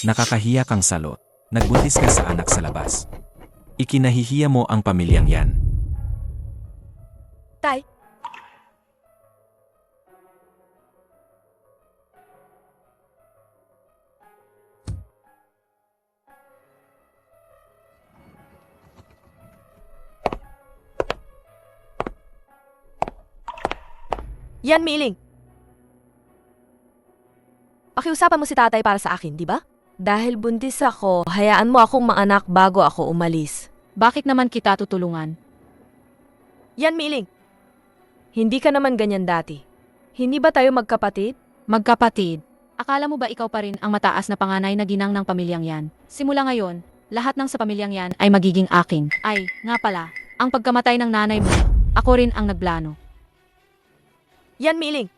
Nakakahiya kang salot. Nagbuntis ka sa anak sa labas. Ikinahihiya mo ang pamilyang yan. Tay, yan, Miling. Pakiusapan mo si tatay para sa akin, di ba? Dahil buntis ako, hayaan mo akong maanak bago ako umalis. Bakit naman kita tutulungan? Yan, Miling. Hindi ka naman ganyan dati. Hindi ba tayo magkapatid? Magkapatid. Akala mo ba ikaw pa rin ang mataas na panganay na ginang ng pamilyang yan? Simula ngayon, lahat ng sa pamilyang yan ay magiging akin. Ay, nga pala, ang pagkamatay ng nanay mo, ako rin ang nagplano. Yan, Miling.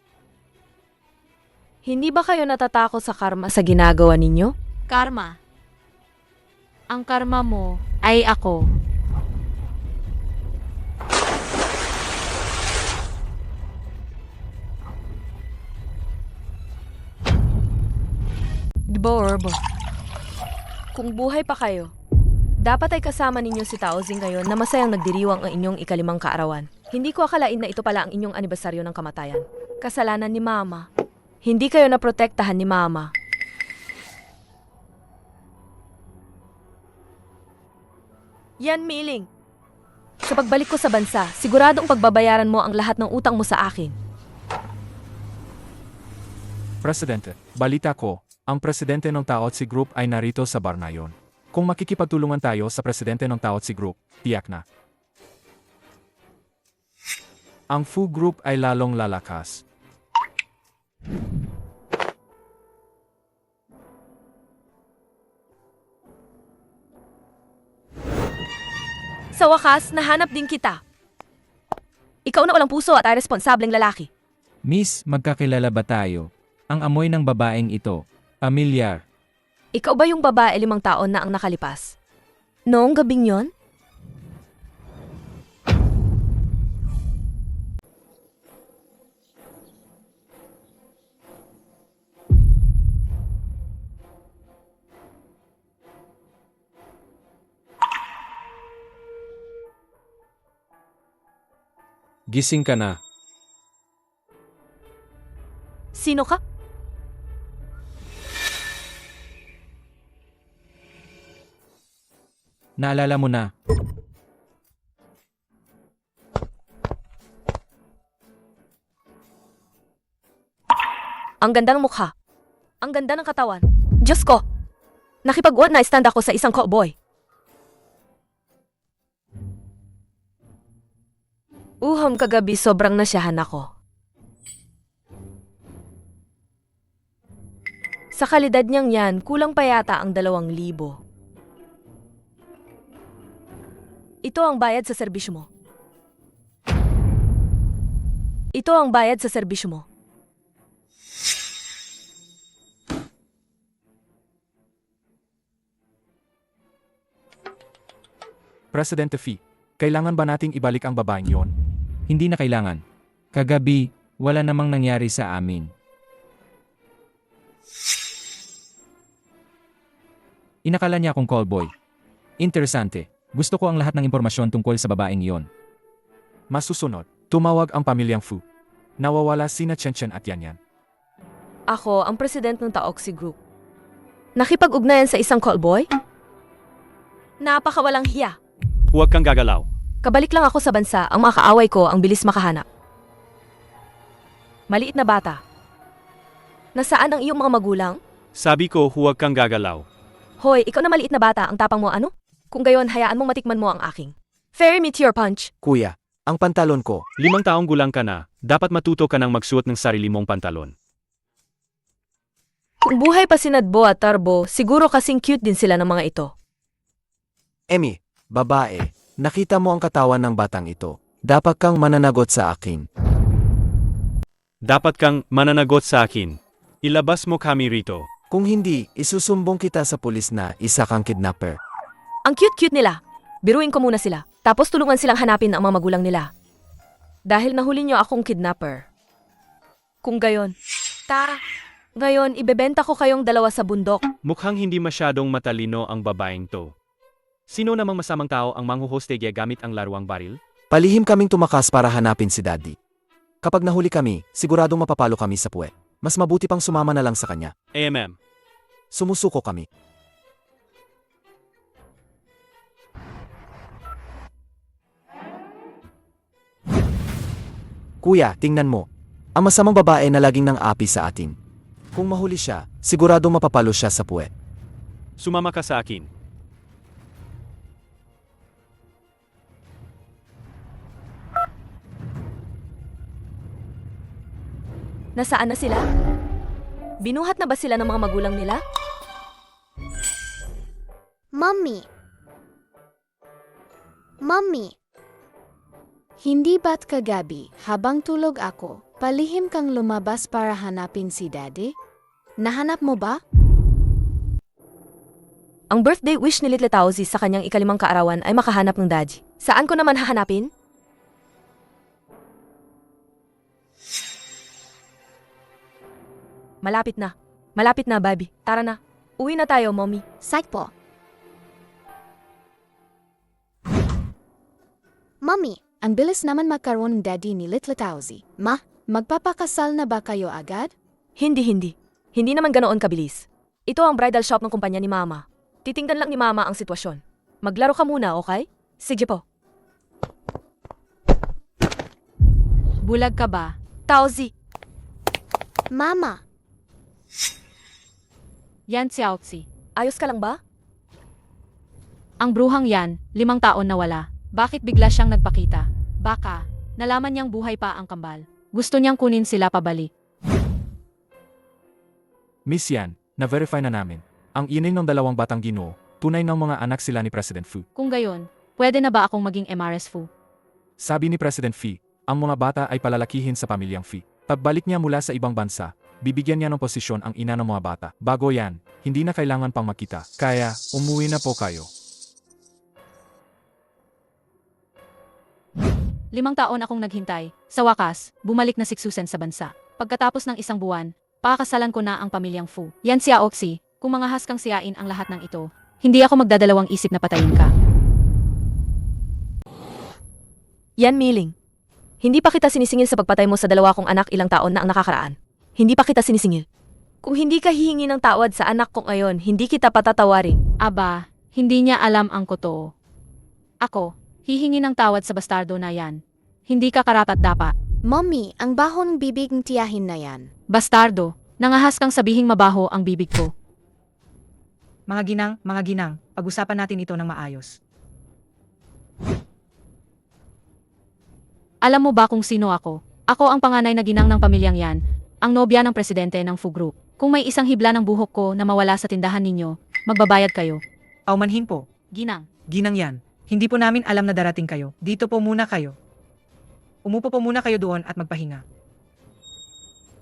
Hindi ba kayo natatakot sa karma sa ginagawa ninyo? Karma. Ang karma mo ay ako. Borb. Kung buhay pa kayo, dapat ay kasama ninyo si Taozing ngayon na masayang nagdiriwang ang inyong ikalimang kaarawan. Hindi ko akalain na ito pala ang inyong anibersaryo ng kamatayan. Kasalanan ni Mama. Hindi kayo naprotektahan ni Mama. Yan, Miling. Sa pagbalik ko sa bansa, siguradong pagbabayaran mo ang lahat ng utang mo sa akin. Presidente, balita ko, ang presidente ng Taotsi Group ay narito sa bar na yon. Kung makikipagtulungan tayo sa presidente ng Taotsi Group, tiyak na. Ang Fu Group ay lalong lalakas. Sa wakas, nahanap din kita. Ikaw na walang puso at ay responsableng lalaki. Miss, magkakilala ba tayo? Ang amoy ng babaeng ito, pamilyar. Ikaw ba yung babae 5 taon na ang nakalipas? Noong gabing yon? Gising ka na. Sino ka? Naalala mo na. Ang ganda ng mukha. Ang ganda ng katawan. Diyos ko! Nakipag-one night stand ako sa isang cowboy. Kagabi sobrang nasyahan ako. Sa kalidad niyang yan, kulang pa yata ang 2,000. Ito ang bayad sa serbisyo mo. Ito ang bayad sa serbisyo mo. Presidente Fee, kailangan ba nating ibalik ang babaeng yon? Hindi na kailangan. Kagabi, wala namang nangyari sa amin. Inakala niya akong callboy. Interesante. Gusto ko ang lahat ng impormasyon tungkol sa babaeng iyon. Masusunod, tumawag ang pamilyang Fu. Nawawala sina Chen at Yan. Ako ang president ng Taoxi Group. Nakipag-ugnayan sa isang callboy? Napakawalang hiya. Huwag kang gagalaw. Kabalik lang ako sa bansa, ang mga kaaway ko ang bilis makahanap. Maliit na bata. Nasaan ang iyong mga magulang? Sabi ko huwag kang gagalaw. Hoy, ikaw na maliit na bata, ang tapang mo ano? Kung gayon, hayaan mong matikman mo ang aking. Fairy meteor punch. Kuya, ang pantalon ko. 5 taong gulang ka na, dapat matuto ka ng magsuot ng sarili mong pantalon. Kung buhay pa si Nadbo at Tarbo, siguro kasing cute din sila ng mga ito. Emmy, babae, nakita mo ang katawan ng batang ito. Dapat kang mananagot sa akin. Dapat kang mananagot sa akin. Ilabas mo kami rito. Kung hindi, isusumbong kita sa pulis na isa kang kidnapper. Ang cute-cute nila. Biruin ko muna sila. Tapos tulungan silang hanapin ang mga magulang nila. Dahil nahuli niyo akong kidnapper. Kung gayon, tara. Ngayon, ibebenta ko kayong dalawa sa bundok. Mukhang hindi masyadong matalino ang babaeng to. Sino namang masamang tao ang manghuhostege gamit ang laruang baril? Palihim kaming tumakas para hanapin si Daddy. Kapag nahuli kami, siguradong mapapalo kami sa puwet. Mas mabuti pang sumama na lang sa kanya. AMM. Sumusuko kami. Kuya, tingnan mo. Ang masamang babae na laging nang api sa atin. Kung mahuli siya, siguradong mapapalo siya sa puwet. Sumama ka sa akin. Nasaan na sila? Binuhat na ba sila ng mga magulang nila? Mommy. Mommy. Hindi ba't kagabi, habang tulog ako, palihim kang lumabas para hanapin si Daddy? Nahanap mo ba? Ang birthday wish ni Little Tauzi sa kanyang ikalimang kaarawan ay makahanap ng daddy. Saan ko naman hahanapin? Malapit na. Malapit na, Bobby. Tara na. Uwi na tayo, Mommy. Psych po. Mommy, ang bilis naman magkaroon ng daddy ni Little Tauzi. Ma, magpapakasal na ba kayo agad? Hindi. Hindi naman ganoon kabilis. Ito ang bridal shop ng kumpanya ni Mama. Titingnan lang ni Mama ang sitwasyon. Maglaro ka muna, okay? Sige po. Bulag ka ba? Tauzi, Mama, Yan si Outsi. ayos ka lang ba? Ang bruhang yan, 5 taon na wala. Bakit bigla siyang nagpakita? Baka, nalaman niyang buhay pa ang kambal. Gusto niyang kunin sila pabalik. Miss Yan, na-verify na namin. Ang ining ng 2 batang ginoo, tunay ng mga anak sila ni President Fu. Kung gayon, pwede na ba akong maging MRS Fu? Sabi ni President Phi, ang mga bata ay palalakihin sa pamilyang Phi. Pagbalik niya mula sa ibang bansa, bibigyan niya ng posisyon ang ina ng mga bata. Bago yan, hindi na kailangan pang makita. Kaya, umuwi na po kayo. 5 taon akong naghintay. Sa wakas, bumalik na si Susan sa bansa. Pagkatapos ng 1 buwan, pakakasalan ko na ang pamilyang Fu. Yan si Aoxi, kung mangahas kang siyain ang lahat ng ito, hindi ako magdadalawang isip na patayin ka. Yan, Miling. Hindi pa kita sinisingil sa pagpatay mo sa 2 kong anak ilang taon na ang nakakaraan. Hindi pa kita sinisingil. Kung hindi ka hihingi ng tawad sa anak ko ngayon, hindi kita patatawarin. Aba, hindi niya alam ang totoo. Ako, hihingi ng tawad sa bastardo na yan. Hindi ka karapat-dapat. Mommy, ang baho ng bibig ng tiyahin na yan. Bastardo, nangahas kang sabihing mabaho ang bibig ko. Mga ginang, pag-usapan natin ito ng maayos. Alam mo ba kung sino ako? Ako ang panganay na ginang ng pamilyang yan, ang nobya ng presidente ng Fu Group. Kung may isang hibla ng buhok ko na mawala sa tindahan ninyo, magbabayad kayo. Aumanhin po, Ginang. ginang yan. Hindi po namin alam na darating kayo. Dito po muna kayo. Umupo po muna kayo doon at magpahinga.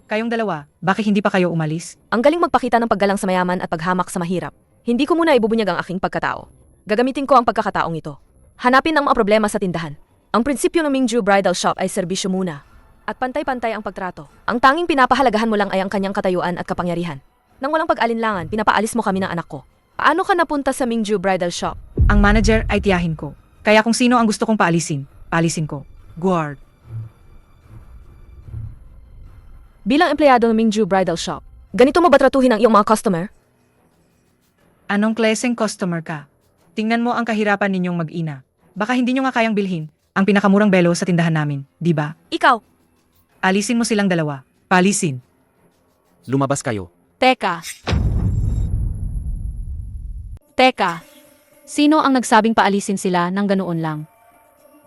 Kayong 2, bakit hindi pa kayo umalis? Ang galing magpakita ng paggalang sa mayaman at paghamak sa mahirap. Hindi ko muna ibubunyag ang aking pagkatao. Gagamitin ko ang pagkakataong ito. Hanapin ang mga problema sa tindahan. Ang prinsipyo ng Mingju Bridal Shop ay serbisyo muna. At pantay-pantay ang pagtrato. Ang tanging pinapahalagahan mo lang ay ang kanyang katayuan at kapangyarihan. Nang walang pag-alinlangan, pinapaalis mo kami ng anak ko. Paano ka napunta sa Mingju Bridal Shop? Ang manager ay tiyahin ko. Kaya kung sino ang gusto kong paalisin, paalisin ko. Guard. Bilang empleyado ng Mingju Bridal Shop, ganito mo ba tratuhin ang iyong mga customer? Anong klaseng customer ka? Tingnan mo ang kahirapan ninyong mag-ina. Baka hindi nyo nga kayang bilhin ang pinakamurang belo sa tindahan namin, di ba? Ikaw, Alisin mo silang 2. Paalisin. Lumabas kayo. Teka. Sino ang nagsabing paalisin sila ng ganoon lang?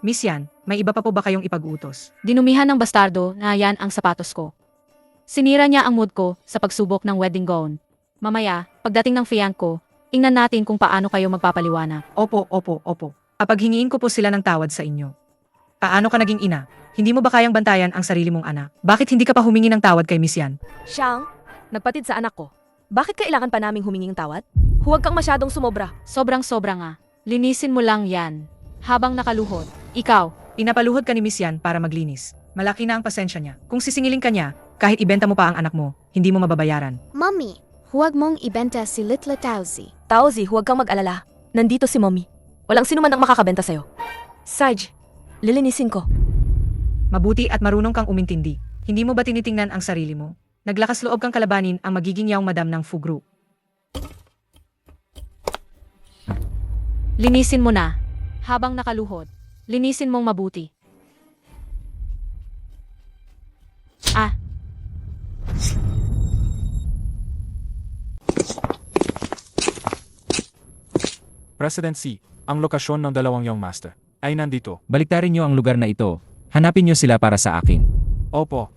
Miss Yan, may iba pa po ba kayong ipag-utos? Dinumihan ng bastardo na yan ang sapatos ko. Sinira niya ang mood ko sa pagsubok ng wedding gown. Mamaya, pagdating ng fiyan ko, ingnan natin kung paano kayo magpapaliwanag. Opo. Apaghingiin ko po sila ng tawad sa inyo. Paano ka naging ina? Hindi mo ba kayang bantayan ang sarili mong anak? Bakit hindi ka pa humingi ng tawad kay Miss Yan? Siyang, nagpatid sa anak ko. Bakit kailangan pa naming humingi ng tawad? Huwag kang masyadong sumobra. Sobrang-sobra nga. Linisin mo lang yan. Habang nakaluhod. Ikaw, Pinapaluhod ka ni Miss Yan para maglinis. Malaki na ang pasensya niya. Kung sisingilin ka niya, Kahit ibenta mo pa ang anak mo, hindi mo mababayaran. Mommy, huwag mong ibenta si Little Tauzi. Taozi, huwag kang mag-alala. Nandito si Mommy. Walang sino man ang makakabenta sa'yo. Sarge, lilinisin ko. Mabuti at marunong kang umintindi. Hindi mo ba tinitingnan ang sarili mo? Naglakas loob kang kalabanin ang magiging yaong madam ng Fu Group. Linisin mo na. Habang nakaluhod, linisin mong mabuti. Ah, President C, ang lokasyon ng dalawang Young Master ay nandito. Baliktarin niyo ang lugar na ito. Hanapin niyo sila para sa akin. Opo.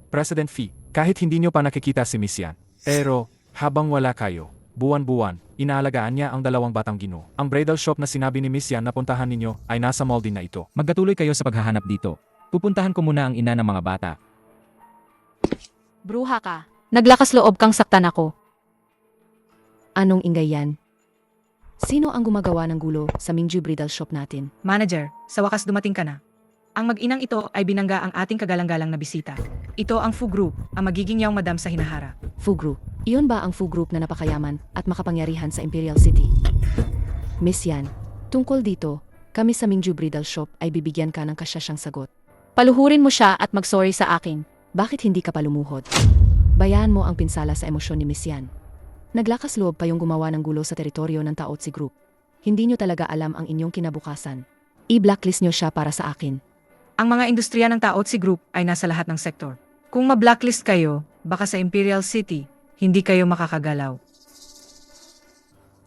President Phi, kahit hindi niyo pa nakikita si Miss Yan, pero habang wala kayo, buwan-buwan, inaalagaan niya ang dalawang batang Ginoo. Ang bridal shop na sinabi ni Miss Yan na puntahan ninyo ay nasa mall din na ito. Magkatuloy kayo sa paghahanap dito. Pupuntahan ko muna ang ina ng mga bata. bruha ka. Naglakas loob kang saktan ako. Anong ingay yan? Sino ang gumagawa ng gulo sa Mingju Bridal Shop natin? Manager, sa wakas dumating ka na. Ang mag-inang ito ay binangga ang ating kagalang-galang na bisita. Ito ang Fu Group, ang magiging yaong madam sa Hinahara. Fu Group. Iyon ba ang Fu Group na napakayaman at makapangyarihan sa Imperial City? Miss Yan, tungkol dito, kami sa Mingju Bridal Shop ay bibigyan ka ng kasyasyang sagot. Paluhurin mo siya at mag-sorry sa akin. Bakit hindi ka pa lumuhod? Bayaan mo ang pinsala sa emosyon ni Miss Yan. Naglakas loob pa yung gumawa ng gulo sa teritoryo ng Taotsi Group. Hindi nyo talaga alam ang inyong kinabukasan. I-blacklist nyo siya para sa akin. Ang mga industriya ng Taotsi Group ay nasa lahat ng sektor. Kung ma-blacklist kayo, baka sa Imperial City, hindi kayo makakagalaw.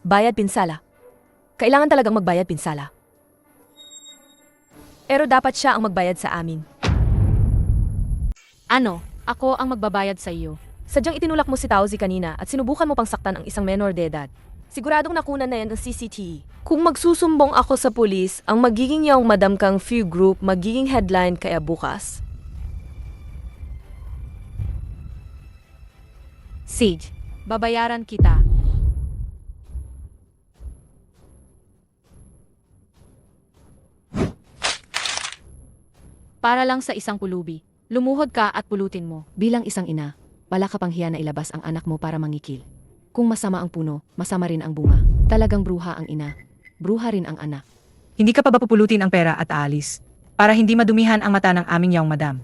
Bayad pinsala. Kailangan talagang magbayad pinsala. Pero dapat siya ang magbayad sa amin. Ano? Ako ang magbabayad sa iyo. Sadyang itinulak mo si Taozi kanina at sinubukan mo pang saktan ang isang menor de edad. Siguradong nakunan na yan ng CCTV. Kung magsusumbong ako sa pulis, ang magiging yaong madam kang Fu Group magiging headline kaya bukas. Siege, babayaran kita. Para lang sa isang pulubi. Lumuhod ka at pulutin mo. Bilang isang ina, wala ka pang hiya na ilabas ang anak mo para mangikil. Kung masama ang puno, masama rin ang bunga. Talagang bruha ang ina. Bruha rin ang anak. Hindi ka pa ba pupulutin ang pera at aalis? Para hindi madumihan ang mata ng aming yaong madam.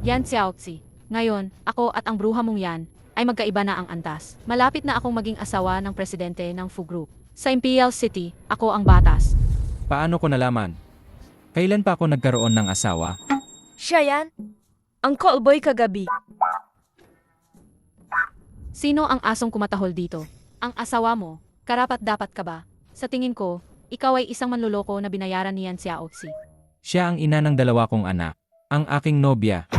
Yan Xiaozi. Ngayon, ako at ang bruha mong yan ay magkaiba na ang antas. Malapit na akong maging asawa ng presidente ng Fu Group. Sa Imperial City, ako ang batas. Paano ko nalaman? Kailan pa ako nagkaroon ng asawa? Siya yan? Ang callboy kagabi. Sino ang asong kumatahol dito? Ang asawa mo? Karapat-dapat ka ba? Sa tingin ko, ikaw ay isang manluloko na binayaran niyan si Xiaozi. Siya ang ina ng dalawa kong anak. Ang aking nobya.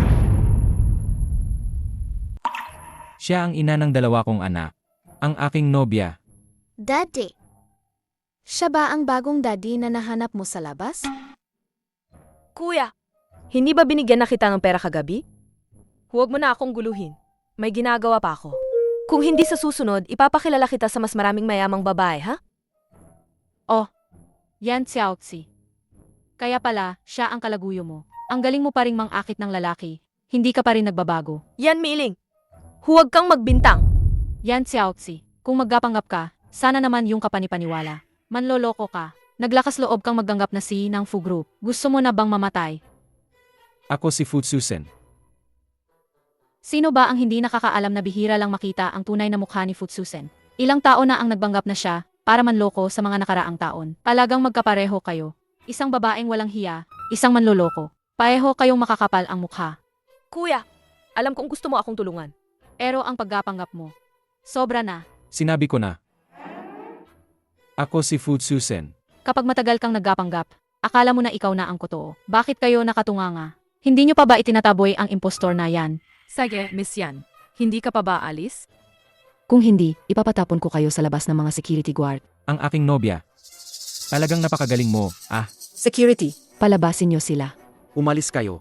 Siya ang ina ng dalawa kong anak. Ang aking nobya. Daddy. Siya ba ang bagong daddy na nahanap mo sa labas? Kuya, hindi ba binigyan na kita ng pera kagabi? Huwag mo na akong guluhin. May ginagawa pa ako. Kung hindi sa susunod, ipapakilala kita sa mas maraming mayamang babae, ha? Yan Xiaozi. Kaya pala, siya ang kalaguyo mo. Ang galing mo pa ring mang-akit ng lalaki. Hindi ka pa rin nagbabago. Yan, Miling. Huwag kang magbintang. Yan Xiaozi. Kung maggapanggap ka, sana naman yung kapanipaniwala. Manloloko ka. Naglakas loob kang magganggap na si ng Fu Group. Gusto mo na bang mamatay? Ako si Futsusen. Sino ba ang hindi nakakaalam na bihira lang makita ang tunay na mukha ni Futsusen? Ilang tao na ang nagbanggap na siya para manloko sa mga nakaraang taon. Talagang magkapareho kayo. Isang babaeng walang hiya, isang manloloko. Pareho kayong makakapal ang mukha. Kuya, alam kong gusto mo akong tulungan. Pero ang paggapanggap mo, sobra na. Sinabi ko na. Ako si Futsusen. Kapag matagal kang naggapanggap, akala mo na ikaw na ang totoo. Bakit kayo nakatunganga? Hindi nyo pa ba itinataboy ang impostor na yan? Sige, Miss Yan. Hindi ka pa ba alis? Kung hindi, ipapatapon ko kayo sa labas ng mga security guard. Ang aking nobya. Talagang napakagaling mo. Security, palabasin nyo sila. Umalis kayo.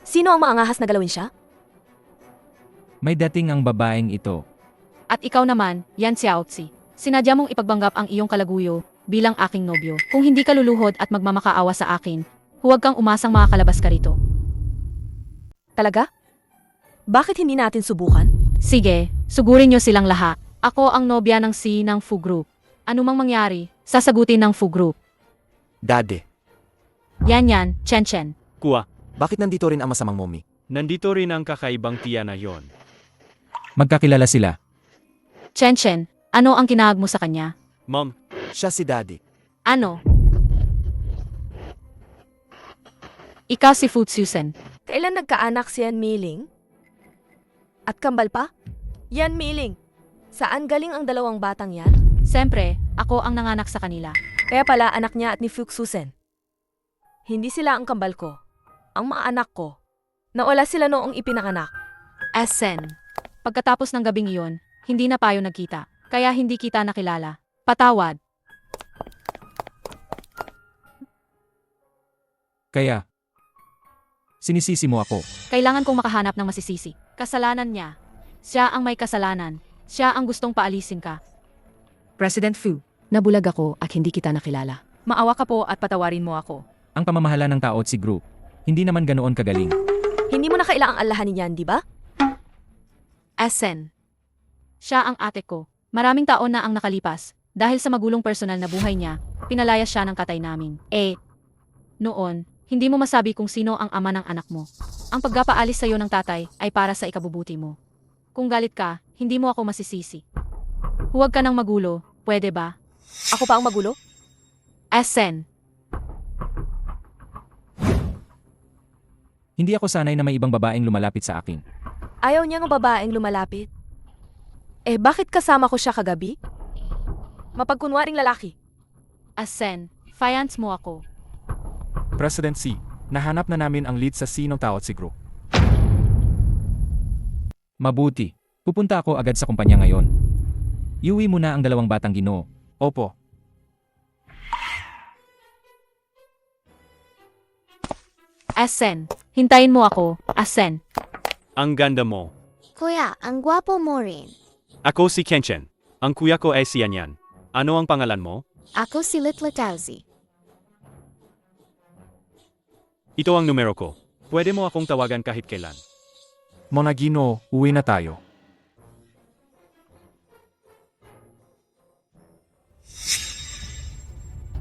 Sino ang maangahas na galawin siya? May dating ang babaeng ito. At ikaw naman, yan Xiaozi. Sinadya mong ipagbanggap ang iyong kalaguyo bilang aking nobyo. Kung hindi ka luluhod at magmamakaawa sa akin, huwag kang umasang makakalabas ka rito. Talaga? Bakit hindi natin subukan? Sige, sugurin nyo silang lahat. Ako ang nobya ng C ng Fu Group. Ano mang mangyari, sasagutin ng Fu Group. Daddy, Yan, Chen. Kuya, bakit nandito rin ang masamang mommy? nandito rin ang kakaibang tiya na yon. Magkakilala sila. Chen, ano ang kinahag mo sa kanya? Mom, Siya si Daddy. Ano? Ikaw si Fu Susan. Kailan nagkaanak si Yan Miling? At kambal pa? Yan Miling, saan galing ang dalawang batang yan? Siyempre, ako ang nanganak sa kanila. Kaya pala anak niya at ni Fuke Susan. Hindi sila ang kambal ko. Ang mga anak ko. Nawala sila noong ipinanganak. Asen. Pagkatapos ng gabing iyon, hindi na tayo nagkita. Kaya hindi kita nakilala. Patawad. Kaya, sinisisi mo ako. Kailangan kong makahanap ng masisisi. Kasalanan niya. Siya ang may kasalanan. Siya ang gustong paalisin ka. President Fu, Nabulag ako at hindi kita nakilala. Maawa ka po at patawarin mo ako. Ang pamamahala ng Taotsi Group, hindi naman ganoon kagaling. Hindi mo na kailangang alahanin yan, di ba? Asen. Siya ang ate ko. Maraming taon na ang nakalipas. Dahil sa magulong personal na buhay niya, pinalayas siya ng katay namin. Noon, hindi mo masabi kung sino ang ama ng anak mo. Ang pagpapaalis sa'yo ng tatay ay para sa ikabubuti mo. Kung galit ka, hindi mo ako masisisi. Huwag ka nang magulo, pwede ba? Ako pa ang magulo? Asen. Hindi ako sanay na may ibang babaeng lumalapit sa akin. Ayaw niya ng babaeng lumalapit. Bakit kasama ko siya kagabi? Mapagkunwaring lalaki. Asen, finance mo ako. President C, nahanap na namin ang lead sa C ng Taotsi Group. Mabuti. Pupunta ako agad sa kumpanya ngayon. Iuwi mo na ang dalawang batang Ginoo. Opo. Asen, hintayin mo ako. Asen. ang ganda mo. Kuya, ang gwapo mo rin. Ako si Kenchen. Ang kuya ko ay si Yanyan. Ano ang pangalan mo? Ako si Litlatausi. Ito ang numero ko. Pwede mo akong tawagan kahit kailan. Monagino, uwi na tayo.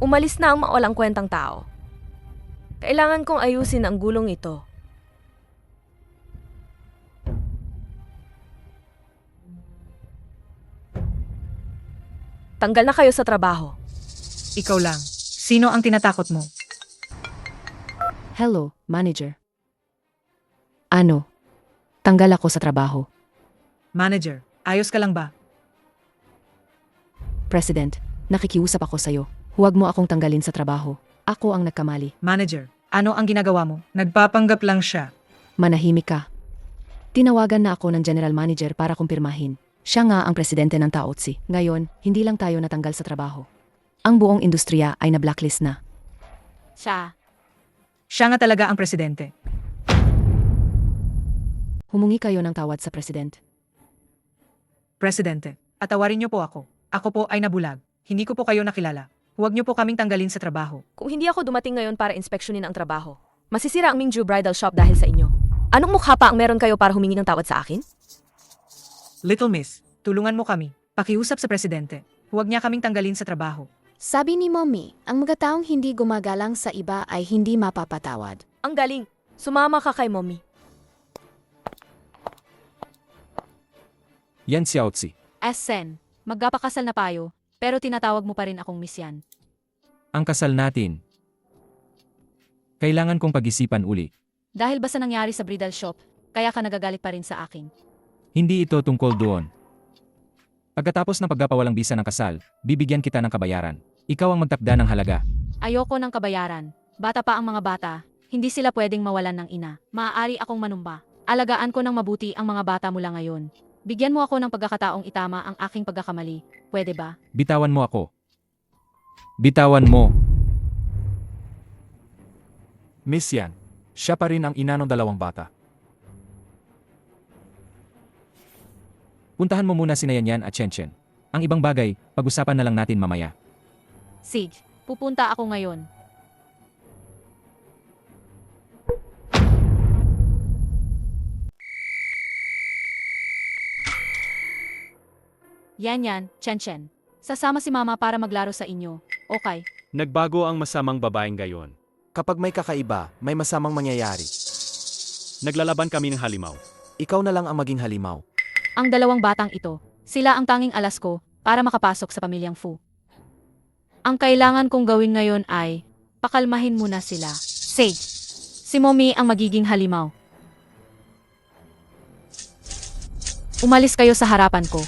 Umalis na ang mawalang kwentang tao. Kailangan kong ayusin ang gulong ito. Tanggal na kayo sa trabaho. ikaw lang. Sino ang tinatakot mo? Hello, manager. Ano? Tanggal ako sa trabaho. Manager, ayos ka lang ba? President, nakikiusap ako sa'yo. Huwag mo akong tanggalin sa trabaho. Ako ang nagkamali. Manager, ano ang ginagawa mo? Nagpapanggap lang siya. Manahimik ka. Tinawagan na ako ng general manager para kumpirmahin. Siya nga ang presidente ng Taotsi. Ngayon, hindi lang tayo natanggal sa trabaho. Ang buong industriya ay na-blacklist na. Siya. Siya nga talaga ang presidente. Humungi kayo ng tawad sa president. Presidente, atawarin niyo po ako. Ako po ay nabulag. Hindi ko po kayo nakilala. Huwag niyo po kaming tanggalin sa trabaho. Kung hindi ako dumating ngayon para inspeksyonin ang trabaho, masisira ang Mingju Bridal Shop dahil sa inyo. Anong mukha pa ang meron kayo para humingi ng tawad sa akin? Little Miss, tulungan mo kami. Pakiusap sa presidente. Huwag niya kaming tanggalin sa trabaho. Sabi ni Mommy, ang mga taong hindi gumagalang sa iba ay hindi mapapatawad. Ang galing. Sumama ka kay mommy. Yan si Outsi. Asen, magpapakasal na tayo, pero tinatawag mo pa rin akong Miss Yan. Ang kasal natin. Kailangan kong pag-isipan uli. Dahil ba sa nangyari sa bridal shop, kaya ka nagagalit pa rin sa akin. Hindi ito tungkol doon. Pagkatapos ng pagpapawalang bisa ng kasal, bibigyan kita ng kabayaran. Ikaw ang magtakda ng halaga. Ayoko ng kabayaran. Bata pa ang mga bata, hindi sila pwedeng mawalan ng ina. Maaari akong manumba. Alagaan ko ng mabuti ang mga bata mula ngayon. Bigyan mo ako ng pagkakataong itama ang aking pagkakamali. Pwede ba? Bitawan mo ako. Bitawan mo. Miss Yan, siya pa rin ang ina ng dalawang bata. Puntahan mo muna si Yanyan at Chen. Ang ibang bagay, pag-usapan na lang natin mamaya. Sige, pupunta ako ngayon. Yan, Chen. Sasama si Mama para maglaro sa inyo. Okay. Nagbago ang masamang babaeng gayon. Kapag may kakaiba, may masamang mangyayari. Naglalaban kami ng halimaw. Ikaw na lang ang maging halimaw. Ang dalawang batang ito, sila ang tanging alas ko para makapasok sa pamilyang Fu. Ang kailangan kong gawin ngayon ay, pakalmahin muna sila. Sage, si Mommy ang magiging halimaw. Umalis kayo sa harapan ko.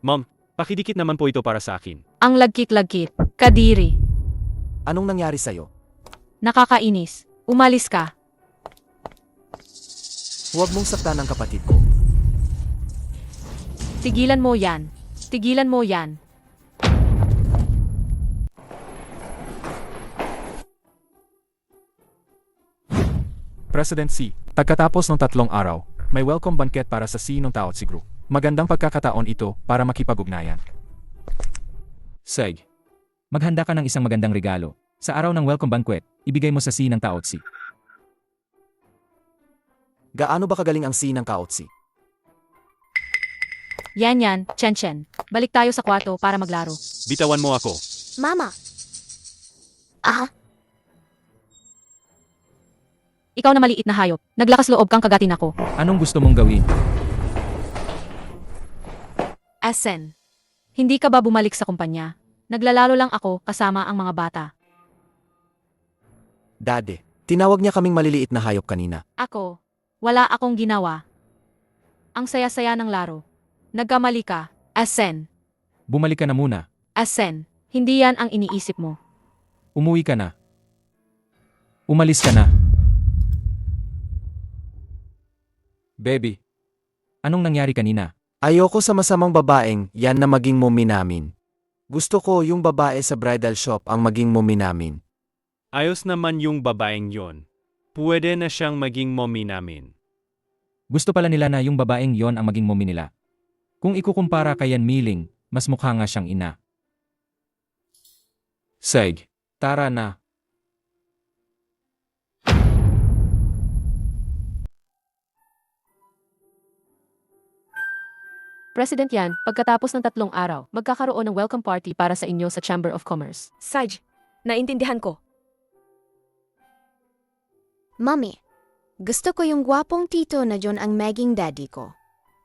Mom, pakidikit naman po ito para sa akin. Ang lagkit-lagkit, kadiri, Anong nangyari sa'yo? nakakainis. Umalis ka. Huwag mong saktan ang kapatid ko. Tigilan mo yan. Tigilan mo yan. President Xi, pagkatapos ng 3 araw, may welcome banquet para sa Xi ng Taotsi Group. Magandang pagkakataon ito para makipag-ugnayan. Seg. Maghanda ka ng isang magandang regalo. Sa araw ng welcome banquet, ibigay mo sa si ng Taotsi. Gaano ba kagaling ang ng Kaotsi? Yan, Chen. Balik tayo sa kwarto para maglaro. Bitawan mo ako. Mama. Ikaw na maliit na hayop. Naglakas loob kang kagatin ako. Anong gusto mong gawin? Asen. Hindi ka ba bumalik sa kumpanya? Naglalaro lang ako kasama ang mga bata. Dade, tinawag niya kaming maliliit na hayop kanina. Ako, wala akong ginawa. Ang saya-saya ng laro. Nagkamali ka, Asen. Bumalik ka na muna. Asen, hindi yan ang iniisip mo. Umuwi ka na. Umalis ka na. Baby. Anong nangyari kanina? Ayoko sa masamang babaeng yan na maging mommy namin. Gusto ko yung babae sa bridal shop ang maging mommy namin. Ayos naman yung babaeng yon. Pwede na siyang maging mommy namin. Gusto pala nila na yung babaeng yon ang maging mommy nila. Kung ikukumpara kay Yan Miling, mas mukha nga siyang ina. Seg. Tara na. President Yan, pagkatapos ng 3 araw, magkakaroon ng welcome party para sa inyo sa Chamber of Commerce. Sage, naintindihan ko. Mommy, gusto ko yung gwapong tito na John ang maging daddy ko.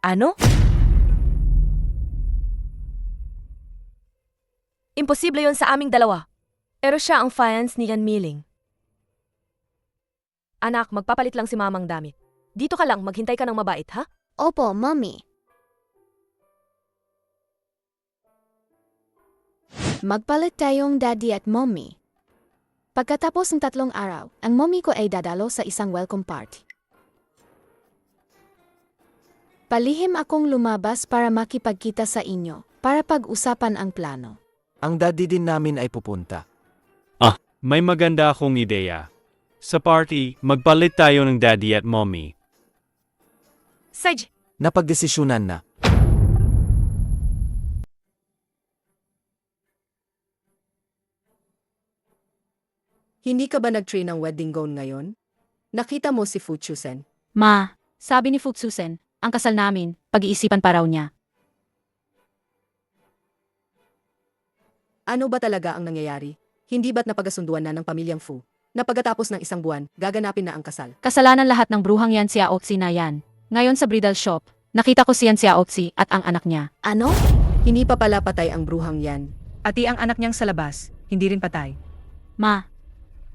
Ano? Imposible yon sa aming dalawa. Pero siya ang fiance ni Yan Miling. Anak, magpapalit lang si mamang damit. Dito ka lang, maghintay ka ng mabait, ha? Opo, Mommy. Magpalit tayong daddy at mommy. Pagkatapos ng 3 araw, ang mommy ko ay dadalo sa isang welcome party. Palihim akong lumabas para makipagkita sa inyo, para pag-usapan ang plano. Ang daddy din namin ay pupunta. May maganda akong ideya. Sa party, magpalit tayo ng daddy at mommy. Sage, Napagdesisyonan na. Hindi ka ba nag-train ng wedding gown ngayon? Nakita mo si Fu Chusen. Ma, sabi ni Futsusen, ang kasal namin, pag-iisipan pa raw niya. Ano ba talaga ang nangyayari? Hindi ba't napagasunduan na ng pamilyang Fu? Na pagkatapos ng 1 buwan, gaganapin na ang kasal. Kasalanan lahat ng bruhang yan si Aotsi na yan. Ngayon sa bridal shop, nakita ko siyan si Aotsi at ang anak niya. Ano? Hindi pa pala patay ang bruhang yan. Ati ang anak niyang sa labas, hindi rin patay. Ma,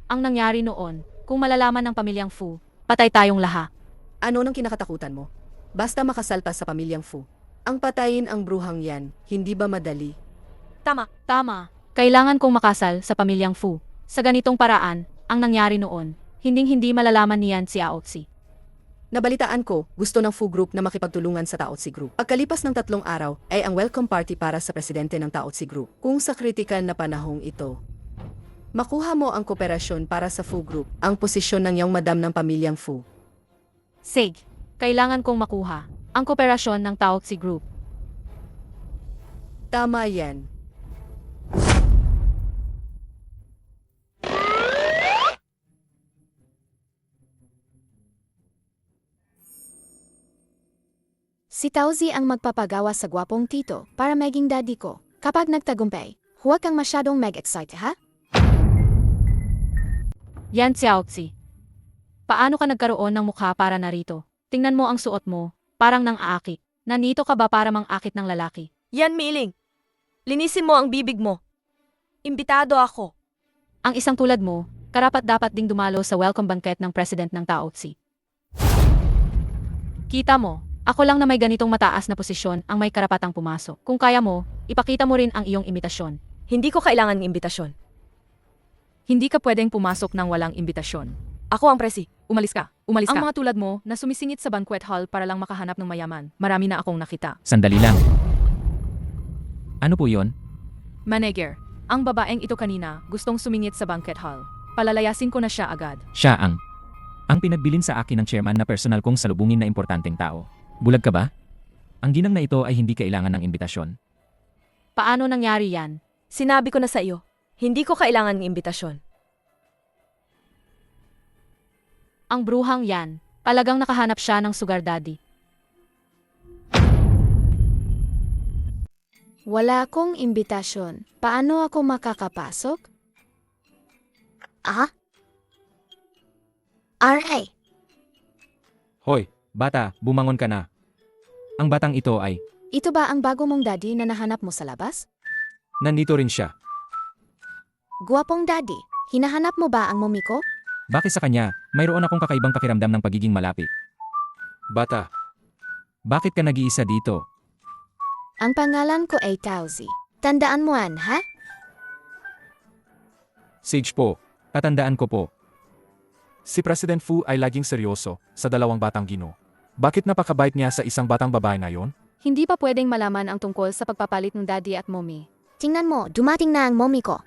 ang nangyari noon, kung malalaman ng pamilyang Fu, patay tayong lahat. Ano nang kinakatakutan mo? Basta makasal pa sa pamilyang Fu. Ang patayin ang bruhang yan, hindi ba madali? tama. Tama. Kailangan kong makasal sa pamilyang Fu. Sa ganitong paraan, ang nangyari noon, hinding-hindi malalaman niyan si Aotsi. Nabalitaan ko, gusto ng Fu Group na makipagtulungan sa Taotsi Group. Pagkalipas ng 3 araw, ay ang welcome party para sa presidente ng Taotsi Group. Kung sa kritikal na panahong ito, makuha mo ang kooperasyon para sa Fu Group, ang posisyon ng iyong madam ng pamilyang Fu. Sig, kailangan kong makuha ang kooperasyon ng Taotsi Group. Tama yan. Si Tauzi ang magpapagawa sa gwapong tito para maging daddy ko. Kapag nagtagumpay, huwag kang masyadong mag-excite, ha? Yan Xiaozi. Paano ka nagkaroon ng mukha para narito? Tingnan mo ang suot mo, parang nang aakit. Nanito ka ba para mang-akit ng lalaki? Yan, Miling. Linisin mo ang bibig mo. Imbitado ako. Ang isang tulad mo, karapat-dapat ding dumalo sa welcome banquet ng president ng Taozi. Kita mo, ako lang na may ganitong mataas na posisyon ang may karapatang pumasok. Kung kaya mo, ipakita mo rin ang iyong imitasyon. Hindi ko kailangan ng imbitasyon. Hindi ka pwedeng pumasok ng walang imbitasyon. Ako ang presi. Umalis ka. Umalis Ang ka. Ang mga tulad mo na sumisingit sa banquet hall para lang makahanap ng mayaman. Marami na akong nakita. Sandali lang. Ano po yon? Manager, ang babaeng ito kanina gustong sumingit sa banquet hall. Palalayasin ko na siya agad. Siya ang pinagbilin sa akin ng chairman na personal kong salubungin na importanteng tao. Bulag ka ba? Ang ginang na ito ay hindi kailangan ng imbitasyon. Paano nangyari yan? Sinabi ko na sa iyo, hindi ko kailangan ng imbitasyon. Ang bruhang yan, talagang nakahanap siya ng sugar daddy. Wala akong imbitasyon. Paano ako makakapasok? Ah? Aray! Hoy, bata, bumangon ka na. Ang batang ito ay, Ito ba ang bago mong daddy na nahanap mo sa labas? nandito rin siya. Guwapong daddy, hinahanap mo ba ang mommy ko? Bakit sa kanya, mayroon akong kakaibang pakiramdam ng pagiging malapit. Bata, bakit ka nag-iisa dito? Ang pangalan ko ay Tauzi. Tandaan mo an, ha? Sage po, tatandaan ko po. Si President Fu ay laging seryoso sa dalawang batang Ginoo. Bakit napakabait niya sa isang batang babae na yon? Hindi pa pwedeng malaman ang tungkol sa pagpapalit ng daddy at mommy. Tingnan mo, dumating na ang mommy ko.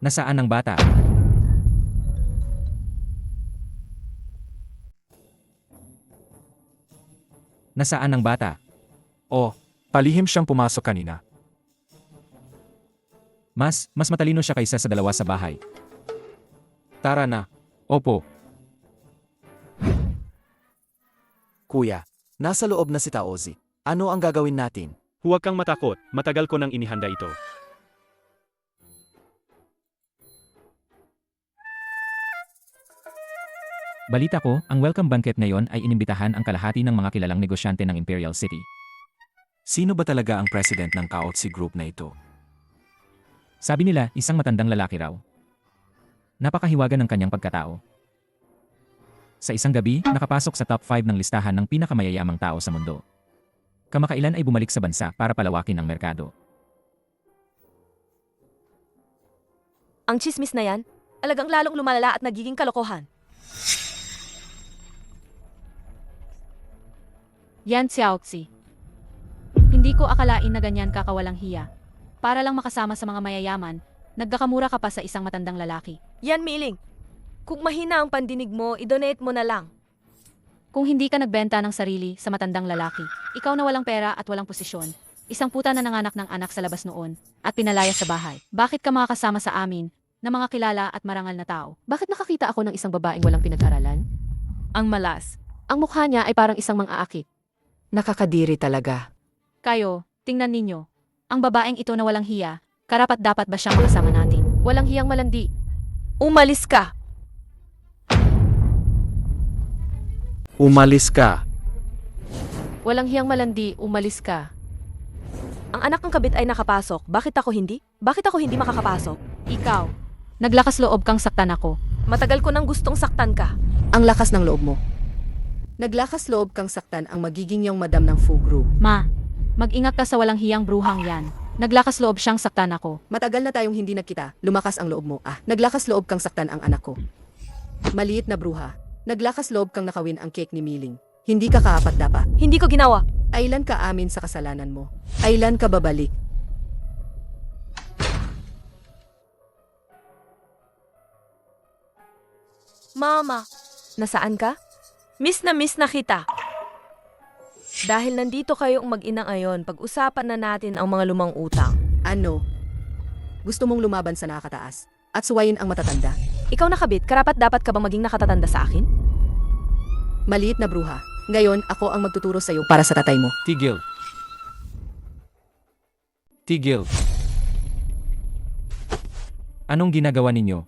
Nasaan ang bata? Nasaan ang bata? Oh, palihim siyang pumasok kanina. Mas matalino siya kaysa sa dalawa sa bahay. Tara na. Opo, Kuya, nasa loob na si Taozi. Ano ang gagawin natin? Huwag kang matakot, matagal ko nang inihanda ito. balita ko, ang welcome banquet ngayon ay inimbitahan ang kalahati ng mga kilalang negosyante ng Imperial City. Sino ba talaga ang president ng Kaotsi Group na ito? Sabi nila, isang matandang lalaki raw. Napakahiwaga ng kanyang pagkatao. Sa isang gabi, nakapasok sa top 5 ng listahan ng pinakamayayamang tao sa mundo. Kamakailan ay bumalik sa bansa para palawakin ang merkado. Ang chismis na yan, alagang lalong lumalala at nagiging kalokohan. Yan Xiaozi. Hindi ko akalain na ganyan kakawalang hiya. Para lang makasama sa mga mayayaman, nagkakamura ka pa sa isang matandang lalaki. Yan, Miling. Kung mahina ang pandinig mo, idonate mo na lang. Kung hindi ka nagbenta ng sarili sa matandang lalaki, ikaw na walang pera at walang posisyon, isang puta na nanganak ng anak sa labas noon, at pinalaya sa bahay. Bakit ka makakasama sa amin na mga kilala at marangal na tao? Bakit nakakita ako ng isang babaeng walang pinag-aralan? Ang malas. Ang mukha niya ay parang isang mang-aakit. Nakakadiri talaga. Kayo, tingnan ninyo. Ang babaeng ito na walang hiya, karapat-dapat ba siyang makasama natin? Walang hiyang malandi. Umalis ka! Umalis ka. Walang hiyang malandi, umalis ka. Ang anak ng kabit ay nakapasok. Bakit ako hindi? Bakit ako hindi makakapasok? Ikaw, naglakas loob kang saktan ako. Matagal ko nang gustong saktan ka. Ang lakas ng loob mo. Naglakas loob kang saktan ang magiging yung madam ng Fu Group. Ma, mag-ingat ka sa walang hiyang bruhang yan. Naglakas loob siyang saktan ako. Matagal na tayong hindi nagkita. Lumakas ang loob mo. Naglakas loob kang saktan ang anak ko. Maliit na bruha. Naglakas loob kang nakawin ang cake ni Miling. Hindi ka kaapat-dapa. Hindi ko ginawa. Ailan ka amin sa kasalanan mo? Ailan ka babalik? Mama, nasaan ka? Miss na kita. Dahil nandito kayong mag-ina ngayon, pag-usapan na natin ang mga lumang utang. Ano? Gusto mong lumaban sa nakakataas at suwayin ang matatanda? Ikaw nakabit, karapat dapat ka bang maging nakatatanda sa akin? Maliit na bruha. Ngayon, ako ang magtuturo sa'yo para sa tatay mo. Tigil. Tigil. Anong ginagawa ninyo?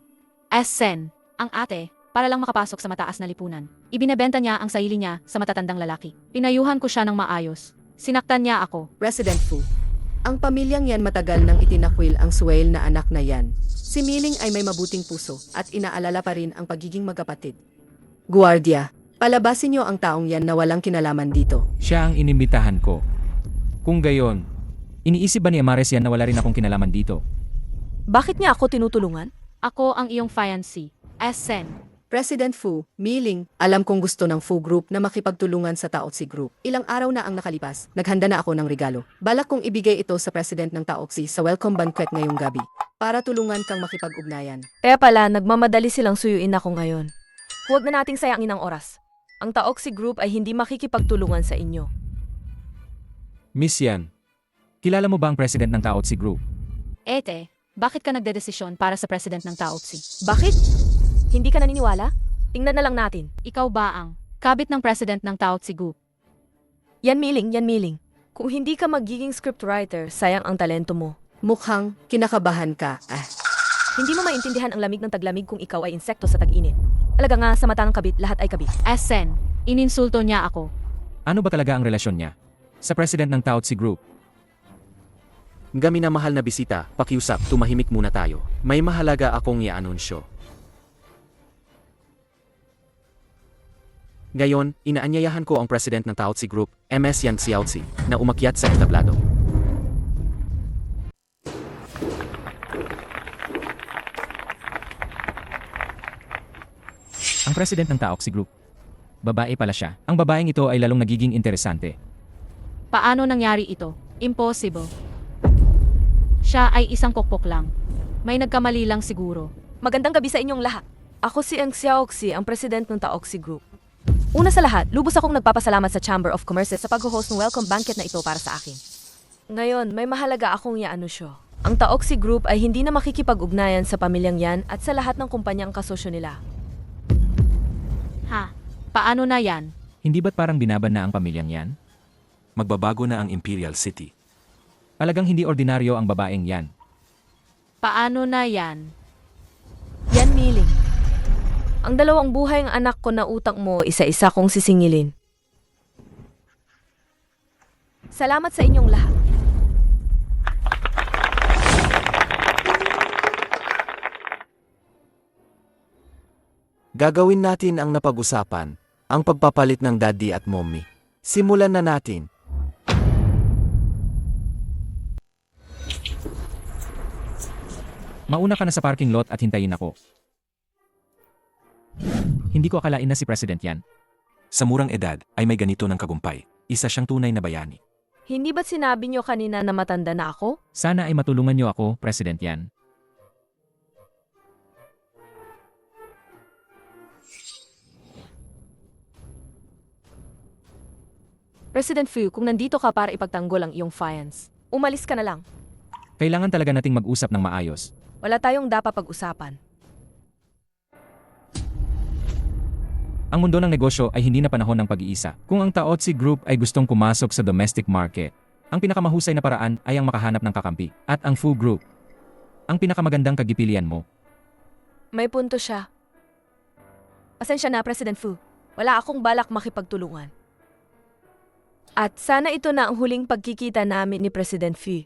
Sen, ang ate, para lang makapasok sa mataas na lipunan. Ibinebenta niya ang sarili niya sa matatandang lalaki. Pinayuhan ko siya ng maayos. Sinaktan niya ako. President Fu. Ang pamilyang yan matagal nang itinakwil ang suwail na anak na yan. Si Miling ay may mabuting puso at inaalala pa rin ang pagiging magkapatid. Guardia, palabasin niyo ang taong yan na walang kinalaman dito. Siya ang inimbitahan ko. Kung gayon, iniisip ba ni Amares yan na wala rin akong kinalaman dito? Bakit niya ako tinutulungan? Ako ang iyong fiancé. Sen. President Fu, Miling, alam kong gusto ng Fu Group na makipagtulungan sa Taoxi Group. Ilang araw na ang nakalipas, naghanda na ako ng regalo. Balak kong ibigay ito sa President ng Taoxi sa welcome banquet ngayong gabi para tulungan kang makipag-ugnayan. Kaya pala, nagmamadali silang suyuin ako ngayon. Huwag na nating sayangin ang oras. Ang Taoxi Group ay hindi makikipagtulungan sa inyo. Miss Yan, kilala mo ba ang president ng Taotsi Group? Ete, bakit ka nagdedesisyon para sa president ng Taotsi? Bakit? Hindi ka naniniwala? Tingnan na lang natin. Ikaw ba ang kabit ng president ng Taotsi Group? Yan Miling. Kung hindi ka magiging scriptwriter, sayang ang talento mo. Mukhang kinakabahan ka. Hindi mo maintindihan ang lamig ng taglamig kung ikaw ay insekto sa tag-init. Alaga nga, sa mata ng kabit, lahat ay kabit. Sen, ininsulto niya ako. Ano ba talaga ang relasyon niya sa president ng Taotsi Group? Gami na mahal na bisita, pakiusap, tumahimik muna tayo. May mahalaga akong i-anunsyo. Ngayon, inaanyayahan ko ang president ng Taotsi Group, MS Yan Xiaozi, na umakyat sa entablado. Ang president ng Taotsi Group. Babae pala siya. Ang babaeng ito ay lalong nagiging interesante. Paano nangyari ito? Impossible. Siya ay isang kokpok lang. May nagkamali lang siguro. Magandang gabi sa inyong lahat. Ako si Eng Xiaoxi, ang president ng Taoxi Group. Una sa lahat, lubos akong nagpapasalamat sa Chamber of Commerce sa pag-host ng welcome banquet na ito para sa akin. Ngayon, may mahalaga akong i-anunsyo. Ang Taoxi Group ay hindi na makikipag-ugnayan sa pamilyang yan at sa lahat ng kumpanyang kasosyo nila. Ha? Paano na yan? Hindi ba't parang binaban na ang pamilyang yan? Magbabago na ang Imperial City. Talagang hindi ordinaryo ang babaeng yan. Paano na yan? Yan Miling. Ang dalawang buhay ng anak ko na utak mo, isa-isa kong sisingilin. Salamat sa inyong lahat. Gagawin natin ang napag-usapan, ang pagpapalit ng daddy at mommy. Simulan na natin. Mauna ka na sa parking lot at hintayin ako. Hindi ko akalain na si President yan. Sa murang edad ay may ganito ng kagumpay. Isa siyang tunay na bayani. Hindi ba't sinabi niyo kanina na matanda na ako? Sana ay matulungan niyo ako, President yan. President Fu, kung nandito ka para ipagtanggol ang iyong fiance, umalis ka na lang. Kailangan talaga nating mag-usap ng maayos. Wala tayong dapat pag-usapan. Ang mundo ng negosyo ay hindi na panahon ng pag-iisa. Kung ang Taotsi Group ay gustong pumasok sa domestic market, ang pinakamahusay na paraan ay ang makahanap ng kakampi. At ang Fu Group, ang pinakamagandang kagipilian mo. May punto siya. Pasensya na, President Fu. Wala akong balak makipagtulungan. At sana ito na ang huling pagkikita namin ni President Fu.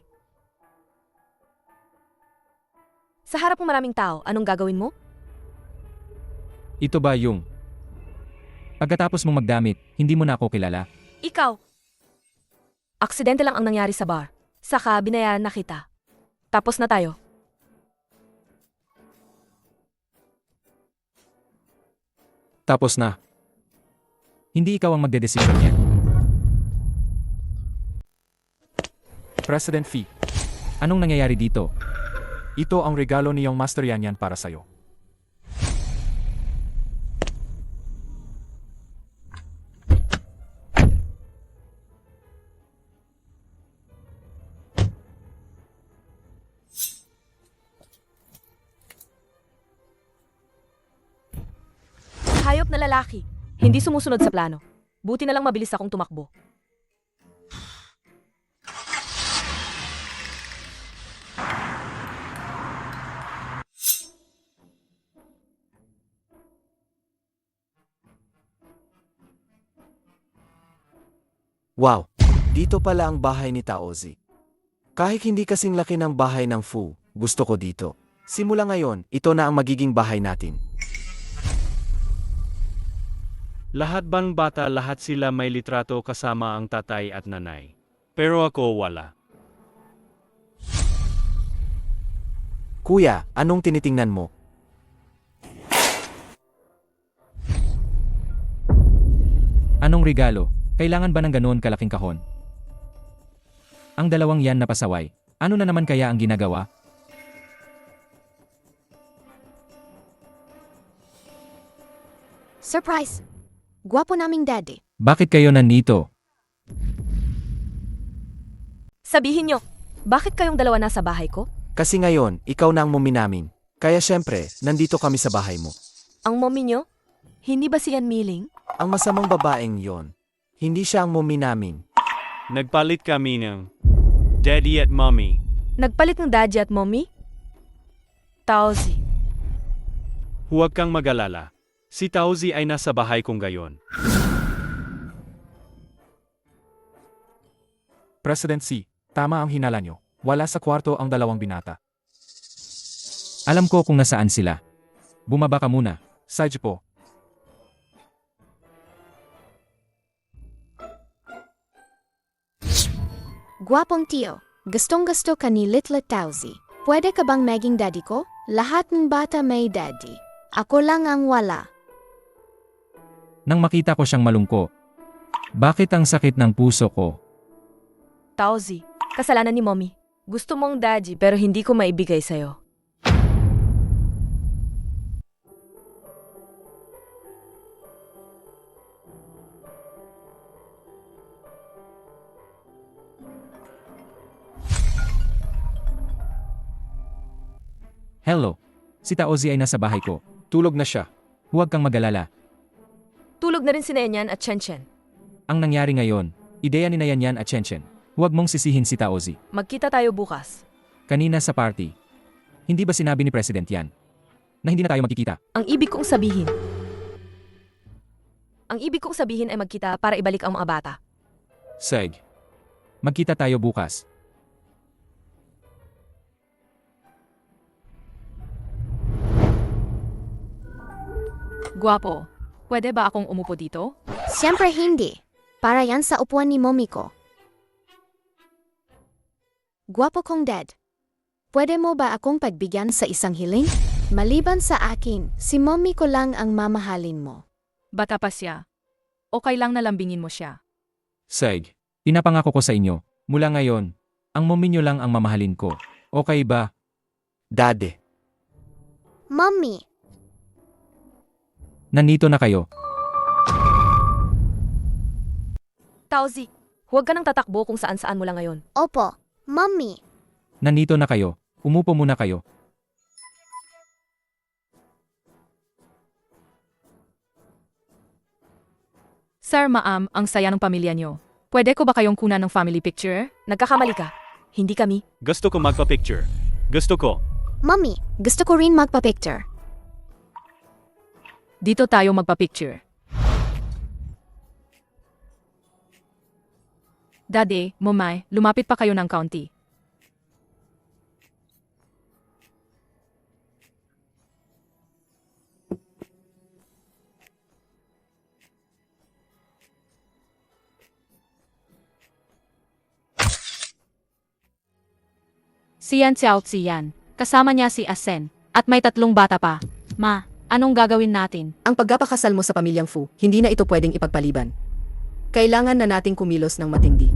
Sa harap ng maraming tao, anong gagawin mo? Ito ba yung pagkatapos mong magdamit, hindi mo na ako kilala? Ikaw! Aksidente lang ang nangyari sa bar. Saka binayaran na kita. Tapos na tayo. Tapos na. Hindi ikaw ang magdedesisyon niyan. President Fee, Anong nangyayari dito? ito ang regalo niyong Master Yan para sa'yo. Hayop na lalaki. Hindi sumusunod sa plano. Buti na lang mabilis akong tumakbo. Wow! Dito pala ang bahay ni Taozi. Kahit hindi kasing laki ng bahay ng Fu, gusto ko dito. Simula ngayon, ito na ang magiging bahay natin. Lahat bang bata lahat sila may litrato kasama ang tatay at nanay. Pero ako wala. Kuya, anong tinitingnan mo? Anong regalo? Kailangan ba ng ganoon kalaking kahon? Ang dalawang yan na pasaway. Ano na naman kaya ang ginagawa? Surprise! Gwapo naming daddy. Bakit kayo nandito? Sabihin nyo, bakit kayong dalawa nasa bahay ko? Kasi ngayon, ikaw na ang mummy namin. Kaya syempre, nandito kami sa bahay mo. Ang mommy nyo? Hindi ba si Yan Miling? Ang masamang babaeng yon. Hindi siya ang mummy namin. Nagpalit kami ng Daddy at Mommy. Nagpalit ng daddy at mommy? Taozi. Huwag kang mag-alala. Si Taozi ay nasa bahay kong gayon. President C, tama ang hinala nyo. Wala sa kwarto ang dalawang binata. Alam ko kung nasaan sila. Bumaba ka muna. Sage po. Gwapong tiyo. Gustong-gusto ka ni Little Taozi. Pwede ka bang maging daddy ko? Lahat ng bata may daddy. Ako lang ang wala. Nang makita ko siyang malungko. Bakit ang sakit ng puso ko? Taozi, kasalanan ni mommy. Gusto mong daddy pero hindi ko maibigay sa'yo. Hello. Si Taozi ay nasa bahay ko. Tulog na siya. Huwag kang mag-alala. Tulog na rin si Nayanyan at Chenchen. Ang nangyari ngayon, ideya ni Nayanyan at Chenchen. Huwag mong sisihin si Taozi. Magkita tayo bukas. Kanina sa party. Hindi ba sinabi ni President yan? Na hindi na tayo magkikita. Ang ibig kong sabihin ay magkita para ibalik ang mga bata. Seg. Magkita tayo bukas. Gwapo, pwede ba akong umupo dito? Siyempre hindi. Para yan sa upuan ni mommy ko. Gwapo kong dad. Pwede mo ba akong pagbigyan sa isang hiling? Maliban sa akin, si mommy ko lang ang mamahalin mo. Bata pa siya. Okay lang na lambingin mo siya. Seg. Pinapangako ko sa inyo, mula ngayon, ang mommy nyo lang ang mamahalin ko. Okay ba? Daddy. Mommy! Nandito na kayo. Taozi, huwag ka nang tatakbo kung saan-saan mo lang ngayon. Opo, mommy! Nandito na kayo. Umupo muna kayo. Sir, ma'am, ang saya ng pamilya niyo. Pwede ko ba kayong kunan ng family picture? Nagkakamali ka. Hindi kami. Gusto ko magpa-picture. Gusto ko. Mommy, gusto ko rin magpa-picture. Dito tayo magpa-picture. Daddy, Momay, lumapit pa kayo ng kaunti. Si Yan Xiao Xian. Kasama niya si Asen. At may 3 bata pa. Ma, anong gagawin natin? Ang pagkapakasal mo sa pamilyang Fu, hindi na ito pwedeng ipagpaliban. Kailangan na nating kumilos ng matindi.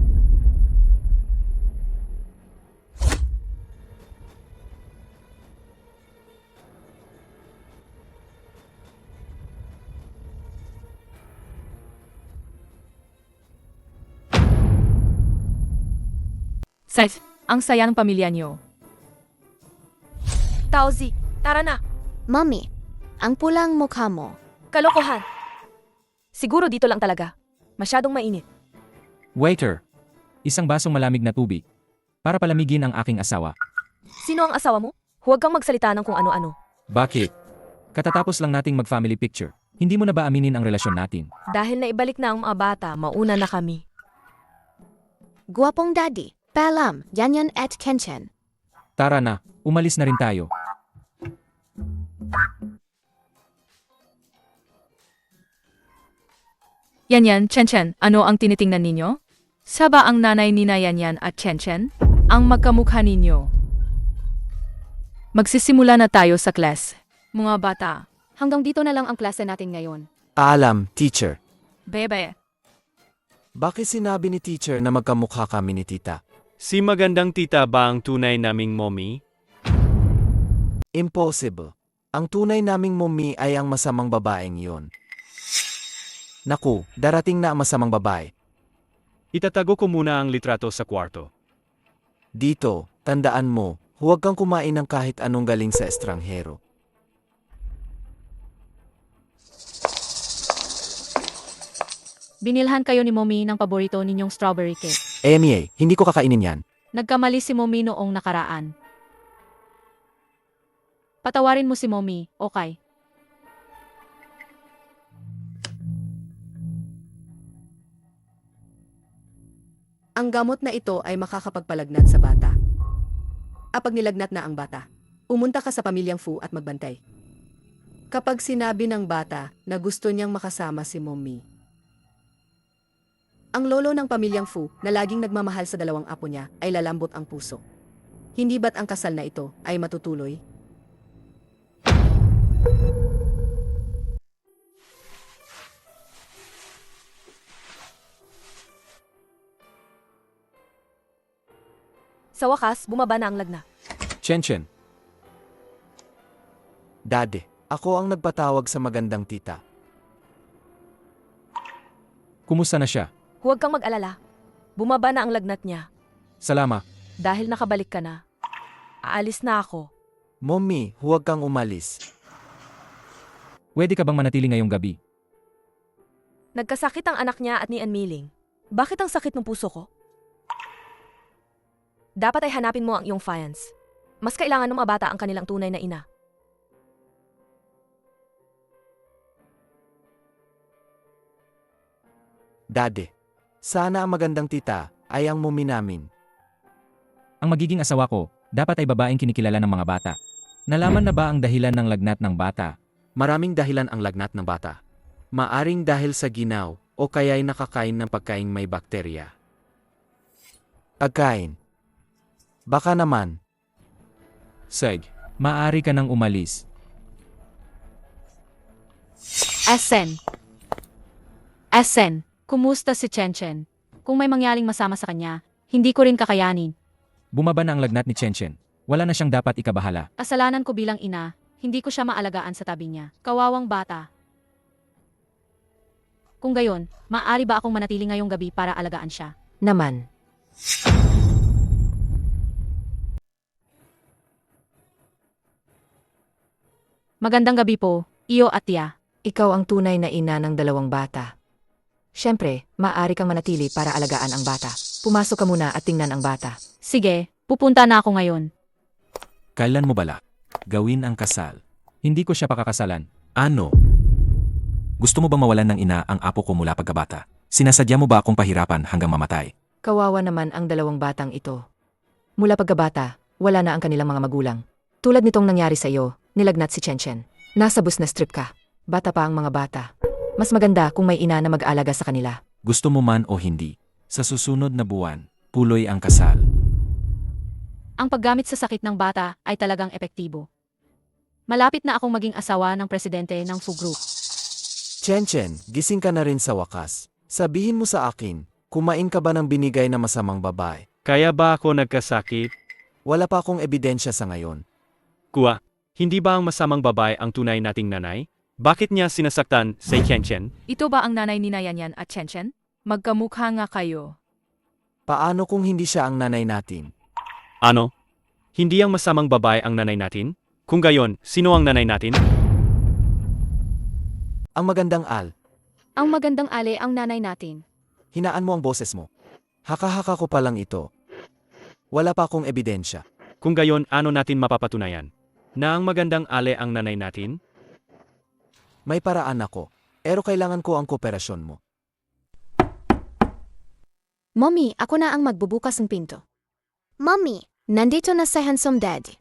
Seth, ang saya ng pamilya niyo. Taozi, tara na. Mommy, ang pulang mukha mo. Kalokohan. Siguro dito lang talaga. Masyadong mainit. Waiter! Isang basong malamig na tubig. Para palamigin ang aking asawa. Sino ang asawa mo? Huwag kang magsalita ng kung ano-ano. Bakit? Katatapos lang nating mag-family picture. Hindi mo na ba aminin ang relasyon natin? Dahil naibalik na ang mga bata, mauna na kami. Guwapong daddy, paalam, Yanyan at Kenchen. Tara na, umalis na rin tayo. Yanyan, Chen, ano ang tinitingnan ninyo? Saba ang nanay ni na Yanyan at Chen? Ang magkamukha ninyo. Magsisimula na tayo sa class. Mga bata, Hanggang dito na lang ang klase natin ngayon. Alam, teacher. bebe, Bakit sinabi ni teacher na magkamukha kami ni tita? Si magandang tita ba ang tunay naming mommy? Impossible. Ang tunay naming mommy ay ang masamang babaeng yon. Naku, darating na ang masamang babae. Itatago ko muna ang litrato sa kwarto. Dito, tandaan mo, huwag kang kumain ng kahit anong galing sa estranghero. Binilhan kayo ni Mommy ng paborito ninyong strawberry cake. Emie, hindi ko kakainin yan. Nagkamali si Mommy noong nakaraan. Patawarin mo si Mommy, okay? Ang gamot na ito ay makakapagpalagnat sa bata. Kapag nilagnat na ang bata, umunta ka sa pamilyang Fu at magbantay. Kapag sinabi ng bata na gusto niyang makasama si Mommy, ang lolo ng pamilyang Fu na laging nagmamahal sa dalawang apo niya ay lalambot ang puso. Hindi ba't ang kasal na ito ay matutuloy? Sa wakas, bumaba na ang lagnat. Chen. Dade, ako ang nagpatawag sa magandang tita. Kumusta na siya? Huwag kang mag-alala. Bumaba na ang lagnat niya. Salama. Dahil nakabalik ka na. Aalis na ako. Mommy, huwag kang umalis. Pwede ka bang manatili ngayong gabi? Nagkasakit ang anak niya at ni Anmiling. Bakit ang sakit ng puso ko? Dapat ay hanapin mo ang iyong fiance. Mas kailangan ng mga bata ang kanilang tunay na ina. Dade, sana ang magandang tita ay ang mommy namin. Ang magiging asawa ko, dapat ay babaeng kinikilala ng mga bata. Nalaman na ba ang dahilan ng lagnat ng bata? Maraming dahilan ang lagnat ng bata. Maaring dahil sa ginaw o kaya'y nakakain ng pagkain may bakterya. Pagkain. Baka naman. Seg, maaari ka nang umalis. Asen, kumusta si Chen? Kung may mangyaring masama sa kanya, hindi ko rin kakayanin. Bumaba na ang lagnat ni Chen. Wala na siyang dapat ikabahala. Kasalanan ko bilang ina, hindi ko siya maalagaan sa tabi niya. Kawawang bata. Kung gayon, maaari ba akong manatili ngayong gabi para alagaan siya? Naman. Magandang gabi po, iyo at tiya. Ikaw ang tunay na ina ng dalawang bata. Siyempre, maaari kang manatili para alagaan ang bata. Pumasok ka muna at tingnan ang bata. Sige, pupunta na ako ngayon. Kailan mo bala? Gawin ang kasal. Hindi ko siya pakakasalan. Ano? Gusto mo bang mawalan ng ina ang apo ko mula pagkabata? Sinasadya mo ba akong pahirapan hanggang mamatay? Kawawa naman ang dalawang batang ito. Mula pagkabata, wala na ang kanilang mga magulang. Tulad nitong nangyari sa iyo, nilagnat si Chen. Nasa bus na strip ka. Bata pa ang mga bata. Mas maganda kung may ina na mag-aalaga sa kanila. Gusto mo man o hindi, sa susunod na buwan, puloy ang kasal. Ang paggamit sa sakit ng bata ay talagang epektibo. Malapit na akong maging asawa ng presidente ng Fu Group. Chen, gising ka na rin sa wakas. Sabihin mo sa akin, kumain ka ba ng binigay na masamang babae? Kaya ba ako nagkasakit? Wala pa akong ebidensya sa ngayon. Kuya, hindi ba ang masamang babae ang tunay nating nanay? Bakit niya sinasaktan si Chen? Ito ba ang nanay ni na Yanyan at Chen? Magkamukha nga kayo. Paano kung hindi siya ang nanay natin? Ano? Hindi ang masamang babae ang nanay natin? Kung gayon, sino ang nanay natin? Ang magandang Ang magandang ale ang nanay natin. Hinaan mo ang boses mo. Haka-haka ko pa lang ito. Wala pa akong ebidensya. Kung gayon, ano natin mapapatunayan? Na ang magandang ale ang nanay natin? May paraan ako. Pero kailangan ko ang kooperasyon mo. Mommy, ako na ang magbubukas ng pinto. Mommy, nandito na si handsome daddy.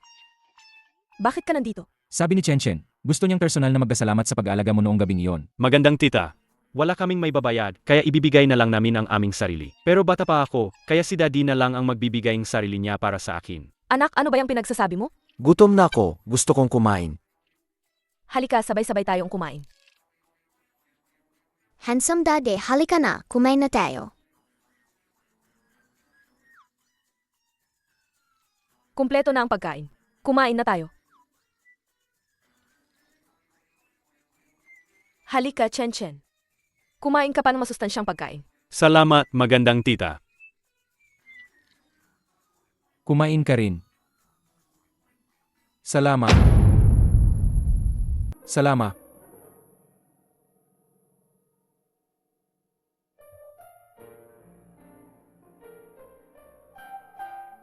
Bakit ka nandito? Sabi ni Chen, gusto niyang personal na magkasalamat sa pag-aalaga mo noong gabing iyon. Magandang tita. Wala kaming may babayad, kaya ibibigay na lang namin ang aming sarili. Pero bata pa ako, kaya si daddy na lang ang magbibigay ng sarili niya para sa akin. Anak, ano ba yung pinagsasabi mo? Gutom na ako. Gusto kong kumain. Halika, sabay-sabay tayong kumain. Handsome daddy, halika na, kumain na tayo. Kumpleto na ang pagkain. Kumain na tayo. Halika, Chen. Kumain ka pa ng masustansyang pagkain. Salamat, magandang tita. Kumain ka rin. Salamat. Salamat.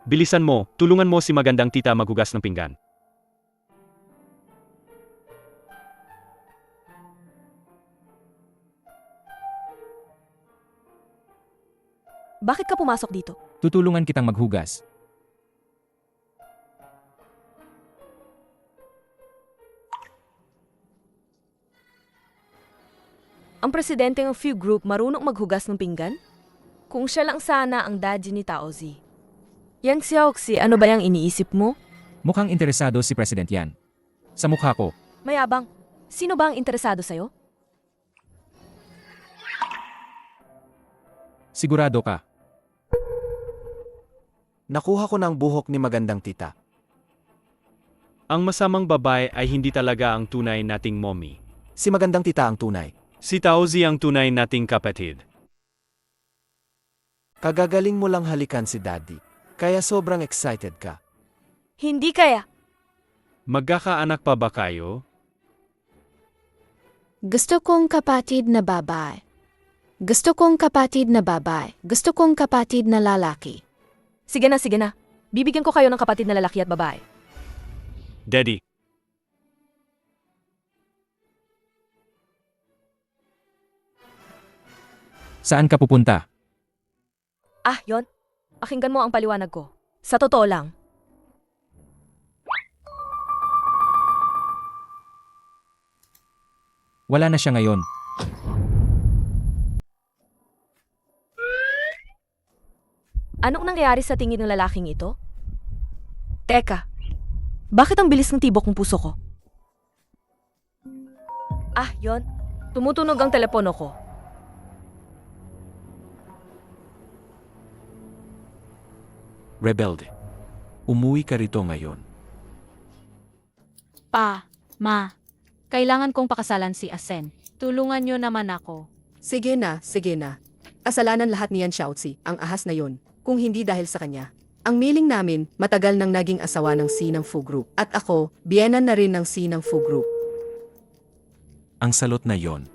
Bilisan mo, tulungan mo si magandang tita maghugas ng pinggan. Bakit ka pumasok dito? Tutulungan kitang maghugas. Ang presidente ng Few Group marunong maghugas ng pinggan? Kung siya lang sana ang daddy ni Taozi. Yan si Oxy, ano ba yung iniisip mo? Mukhang interesado si President Yan. Sa mukha ko, Mayabang, sino ba ang interesado sa'yo? sigurado ka. Nakuha ko ng buhok ni magandang tita. Ang masamang babae ay hindi talaga ang tunay nating mommy. Si magandang tita ang tunay. Si Taozi ang tunay nating kapatid. Kagagaling mo lang halikan si daddy. Kaya sobrang excited ka. Hindi kaya. Magkakaanak pa ba kayo? Gusto kong kapatid na babae. Gusto kong kapatid na babae. Gusto kong kapatid na lalaki. Sige na. Bibigyan ko kayo ng kapatid na lalaki at babae. Daddy. Saan ka pupunta? Ah, yon. Pakinggan mo ang paliwanag ko. Sa totoo lang. Wala na siya ngayon. Anong nangyayari sa tingin ng lalaking ito? Teka, bakit ang bilis ng tibok ng puso ko? Ah, yon. Tumutunog ang telepono ko. Rebelde. Umuwi ka rito ngayon. Ma, kailangan kong pakasalan si Asen. Tulungan niyo naman ako. Sige na. Kasalanan lahat niyan Xiaozi, ang ahas na yon. Kung hindi dahil sa kanya. Ang miling namin, matagal nang naging asawa ng C ng Fu Group. At ako, biyenan na rin ng C ng Fu Group. Ang salot na yon.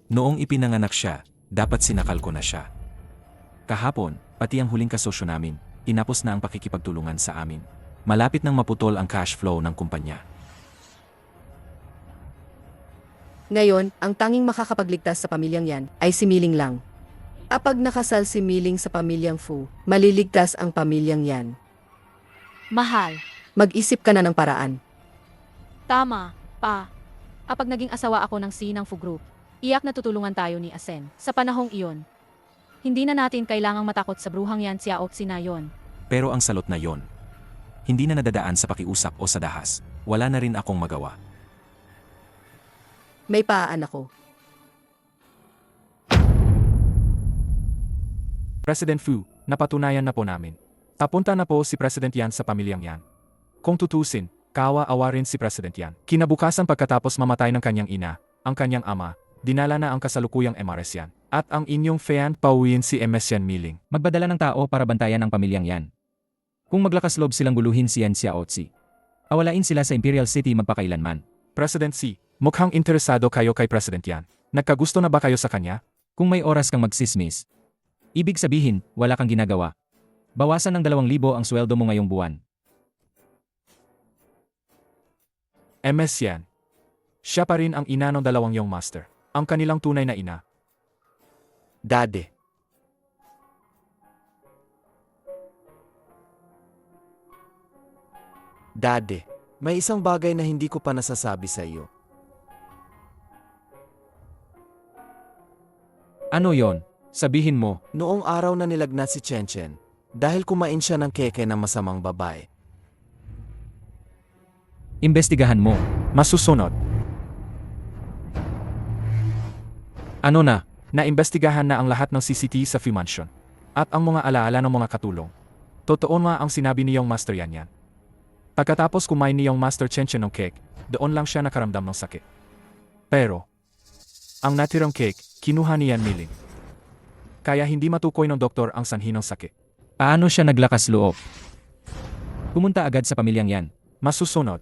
Noong ipinanganak siya, dapat sinakal ko na siya. Kahapon, pati ang huling kasosyo namin, tinapos na ang pakikipagtulungan sa amin. Malapit nang maputol ang cash flow ng kumpanya. Ngayon, ang tanging makakapagligtas sa pamilyang yan ay si Miling lang. Kapag nakasal si Miling sa pamilyang Fu, maliligtas ang pamilyang yan. Mahal. Mag-isip ka na ng paraan. Tama, Pa. Kapag naging asawa ako ng C ng Fu Group, iyak na tutulungan tayo ni Asen. Sa panahong iyon, hindi na natin kailangang matakot sa bruhang yan siya o na yon. Pero ang salot na yon, hindi na nadadaan sa pakiusap o sa dahas. Wala na rin akong magawa. May paaan ako. President Fu, napatunayan na po namin. Papunta na po si President Yan sa pamilyang yan. Kung tutusin, kawa-awa rin si President Yan. Kinabukasan pagkatapos mamatay ng kanyang ina, ang kanyang ama, dinala na ang kasalukuyang MRS yan. At ang inyong Fean pauwiin si MS Yan Miling. Magbadala ng tao para bantayan ang pamilyang yan. Kung maglakas loob silang guluhin si Yan Xiaotzi, awalain sila sa Imperial City magpakailanman. President C, mukhang interesado kayo kay President Yan. Nagkagusto na ba kayo sa kanya? Kung may oras kang magsismis, ibig sabihin, wala kang ginagawa. Bawasan ng 2,000 ang sweldo mo ngayong buwan. MS yan. Siya pa rin ang ina ng dalawang yung master. Ang kanilang tunay na ina. Dade. Dade, may isang bagay na hindi ko pa nasasabi sa iyo. Ano yon? Sabihin mo. Noong araw na nilagnat si Chenchen, dahil kumain siya ng keke ng masamang babae. Imbestigahan mo. Masusunod. Ano na? Naimbestigahan na ang lahat ng CCTV sa Fu Mansion. At ang mga alaala ng mga katulong. Totoo nga ang sinabi niyong Master Yan. Pagkatapos kumain niyong Master Chenchen ng cake, doon lang siya nakaramdam ng sakit. Pero, ang natirang cake, kinuha ni Yan Miling. Kaya hindi matukoy ng doktor ang sanhi ng sakit. Paano siya naglakas loob? Pumunta agad sa pamilyang yan. Masusunod.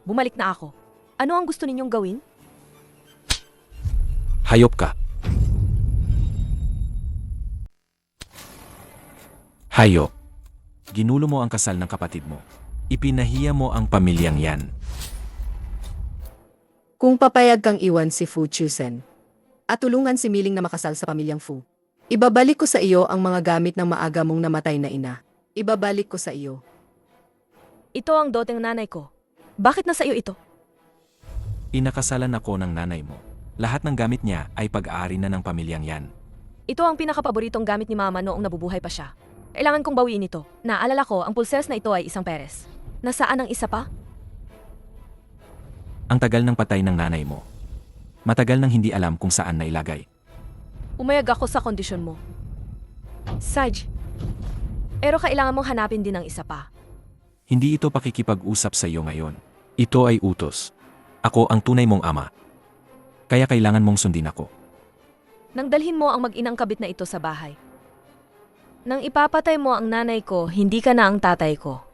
Bumalik na ako. Ano ang gusto ninyong gawin? Hayop ka. Hayop. Ginulo mo ang kasal ng kapatid mo. Ipinahiya mo ang pamilyang yan. Kung papayag kang iwan si Fu Chusen at tulungan si Miling na makasal sa pamilyang Fu, ibabalik ko sa iyo ang mga gamit ng maaga mong namatay na ina. Ibabalik ko sa iyo. Ito ang dote ng nanay ko. Bakit nasa iyo ito? Inakasalan ako ng nanay mo. Lahat ng gamit niya ay pag-aari na ng pamilyang yan. Ito ang pinakapaboritong gamit ni Mama noong nabubuhay pa siya. Kailangan kong bawiin ito. Naalala ko, ang pulseras na ito ay isang peres. Nasaan ang isa pa? Ang tagal ng patay ng nanay mo. Matagal nang hindi alam kung saan nailagay. Umayag ako sa kondisyon mo. Saj, pero kailangan mong hanapin din ang isa pa. Hindi ito pakikipag-usap sa iyo ngayon. Ito ay utos. Ako ang tunay mong ama. Kaya kailangan mong sundin ako. Nang dalhin mo ang mag-inang kabit na ito sa bahay. Nang ipapatay mo ang nanay ko, hindi ka na ang tatay ko.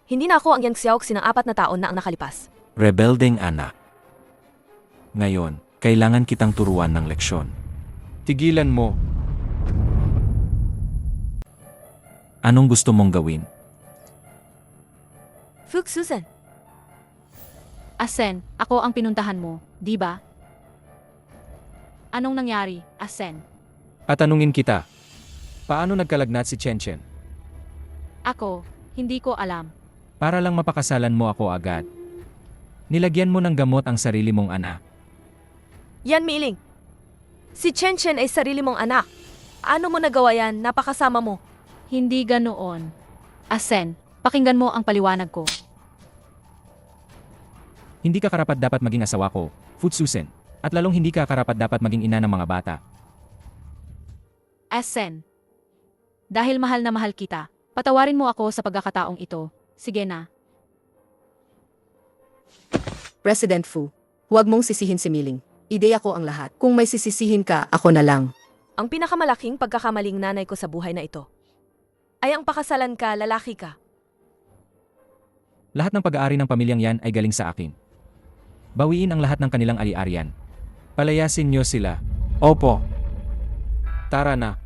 Hindi na ako ang Yang Xiaoxi ng 4 na taon na ang nakalipas. Rebeldeng anak. Ngayon, kailangan kitang turuan ng leksyon. Tigilan mo. Anong gusto mong gawin? Fuke Susan, Asen, ako ang pinuntahan mo, di ba? Anong nangyari, Asen? Patanungin kita. Paano nagkalagnat si Chenchen? Ako, hindi ko alam. Para lang mapakasalan mo ako agad. Nilagyan mo ng gamot ang sarili mong anak. Yan Miling. Si Chenchen ay sarili mong anak. Ano mo nagawa yan? Napakasama mo. Hindi ganoon. Asen, pakinggan mo ang paliwanag ko. Hindi ka karapat dapat maging asawa ko, Futsusen. At lalong hindi ka karapat dapat maging ina ng mga bata. Asen, dahil mahal na mahal kita, patawarin mo ako sa pagkakataong ito. Sige na. President Fu, huwag mong sisihin si Miling. Ideya ko ang lahat. Kung may sisisihin ka, ako na lang. Ang pinakamalaking pagkakamaling nanay ko sa buhay na ito ay ang pakasalan ka, lalaki ka. Lahat ng pag-aari ng pamilyang yan ay galing sa akin. Bawiin ang lahat ng kanilang ari-arian. Palayasin niyo sila. Opo. Tara na.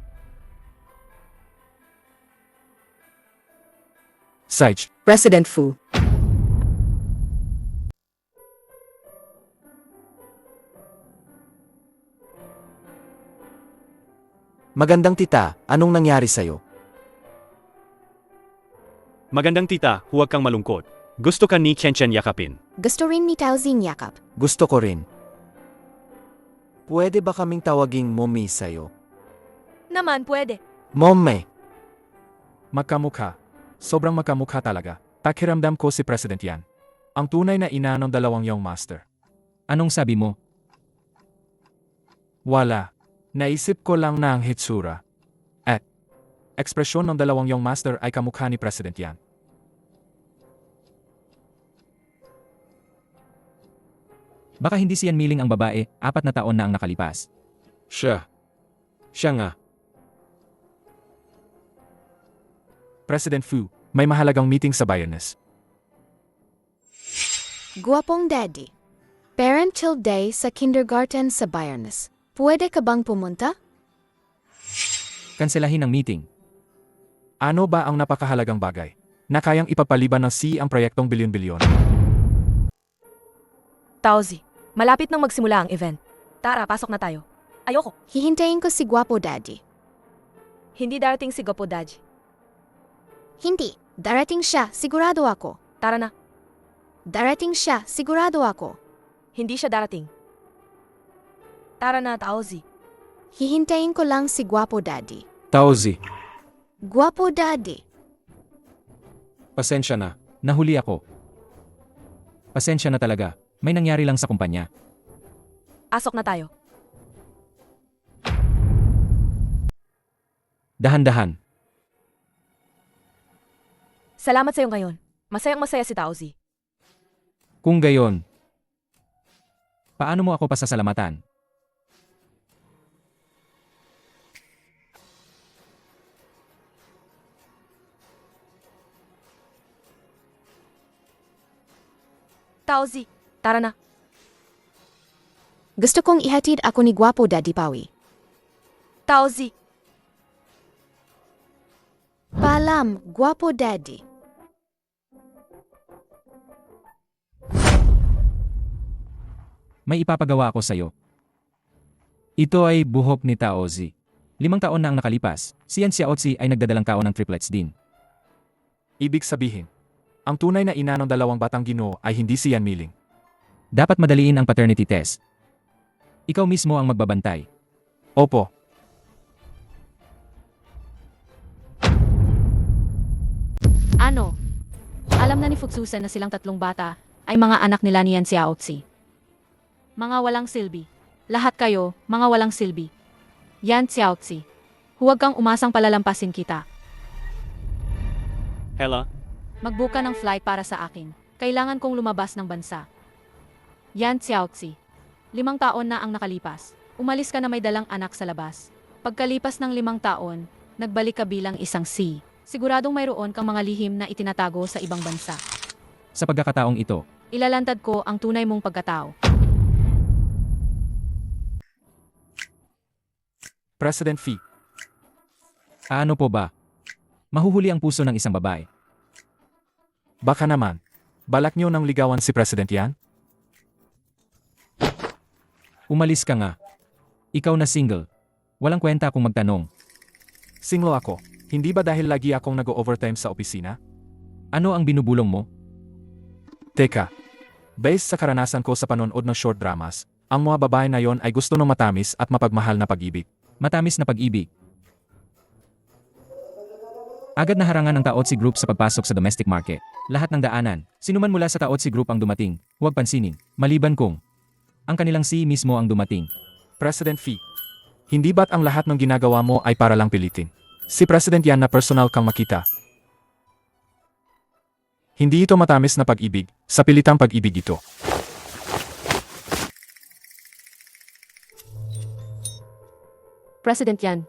Saj, President Fu, Magandang tita, anong nangyari sa'yo? Magandang tita, huwag kang malungkot. Gusto ka ni Chenchen yakapin. Gusto rin ni Taozing yakap. Gusto ko rin. Pwede ba kaming tawaging mommy sa'yo? Naman, pwede. Momme! magkamukha. Sobrang magkamukha talaga. Pakiramdam ko si President Yan. Ang tunay na ina ng dalawang young master. Anong sabi mo? Wala. Naisip ko lang na ang hitsura. At ekspresyon ng dalawang young master ay kamukha ni President Yan. Baka hindi si Yan Miling ang babae, 4 na taon na ang nakalipas. Siya nga. President Fu, may mahalagang meeting sa Bayerness. Guwapong daddy. Parent-child day sa kindergarten sa Bayerness. Pwede ka bang pumunta? Kanselahin ang meeting. Ano ba ang napakahalagang bagay na kayang ipapaliban ng C ang proyektong bilyon-bilyon? Taozi, malapit nang magsimula ang event. Tara, pasok na tayo. Ayoko. Hihintayin ko si Guwapo daddy. Hindi darating si Gopo Daddy. Hindi. Darating siya, sigurado ako. Tara na. Darating siya, sigurado ako. Hindi siya darating. Tara na, Taozi. Hihintayin ko lang si Guwapo daddy. Taozi, Guwapo daddy. pasensya na. Nahuli ako. Pasensya na talaga. May nangyari lang sa kumpanya. Asok na tayo. Dahan-dahan. Salamat sa'yo ngayon. Masayang masaya si Taozi. Kung gayon, paano mo ako pasasalamatan? Taozi, tara na. Gusto kong ihatid ako ni Guwapo daddy Pawi. Taozi, Paalam, Guwapo daddy. May ipapagawa ako sa'yo. Ito ay buhok ni Taozi. 5 taon na ang nakalipas, si Yan Xiaozi ay nagdadalang kaon ng triplets din. Ibig sabihin, ang tunay na ina ng 2 batang Ginoo ay hindi si Yan Miling. Dapat madaliin ang paternity test. Ikaw mismo ang magbabantay. Opo, Ano? Alam na ni Fuxusen na silang 3 bata ay mga anak nila ni Yan Xiaozi. Mga walang silbi. Lahat kayo, mga walang silbi. Yan Xiaozi. Huwag kang umasang palalampasin kita. Hela, Magbook ka ng flight para sa akin. Kailangan kong lumabas ng bansa. Yan Xiaozi. 5 taon na ang nakalipas. Umalis ka na may dalang anak sa labas. Pagkalipas ng 5 taon, nagbalik ka bilang isang C. Siguradong mayroon kang mga lihim na itinatago sa ibang bansa. Sa pagkakataong ito, Ilalantad ko ang tunay mong pagkatao. President Fee. ano po ba? Mahuhuli ang puso ng isang babae. Baka naman, balak niyo nang ligawan si President Yan? Umalis ka nga. Ikaw na single. Walang kwenta kung magtanong. Singlo ako. Hindi ba dahil lagi akong nag-overtime sa opisina? Ano ang binubulong mo? Teka, based sa karanasan ko sa panonood ng short dramas, ang mga babae na yon ay gusto ng matamis at mapagmahal na pag-ibig. Matamis na pag-ibig. Agad na harangan ng Taotsi Group sa pagpasok sa domestic market. Lahat ng daanan, sinuman mula sa Taotsi Group ang dumating, huwag pansinin, maliban kung ang kanilang C mismo ang dumating. President Fee, hindi ba't ang lahat ng ginagawa mo ay para lang pilitin? Si President Yan na personal kang makita. Hindi ito matamis na pag-ibig, sa pilitang pag-ibig ito. President Yan,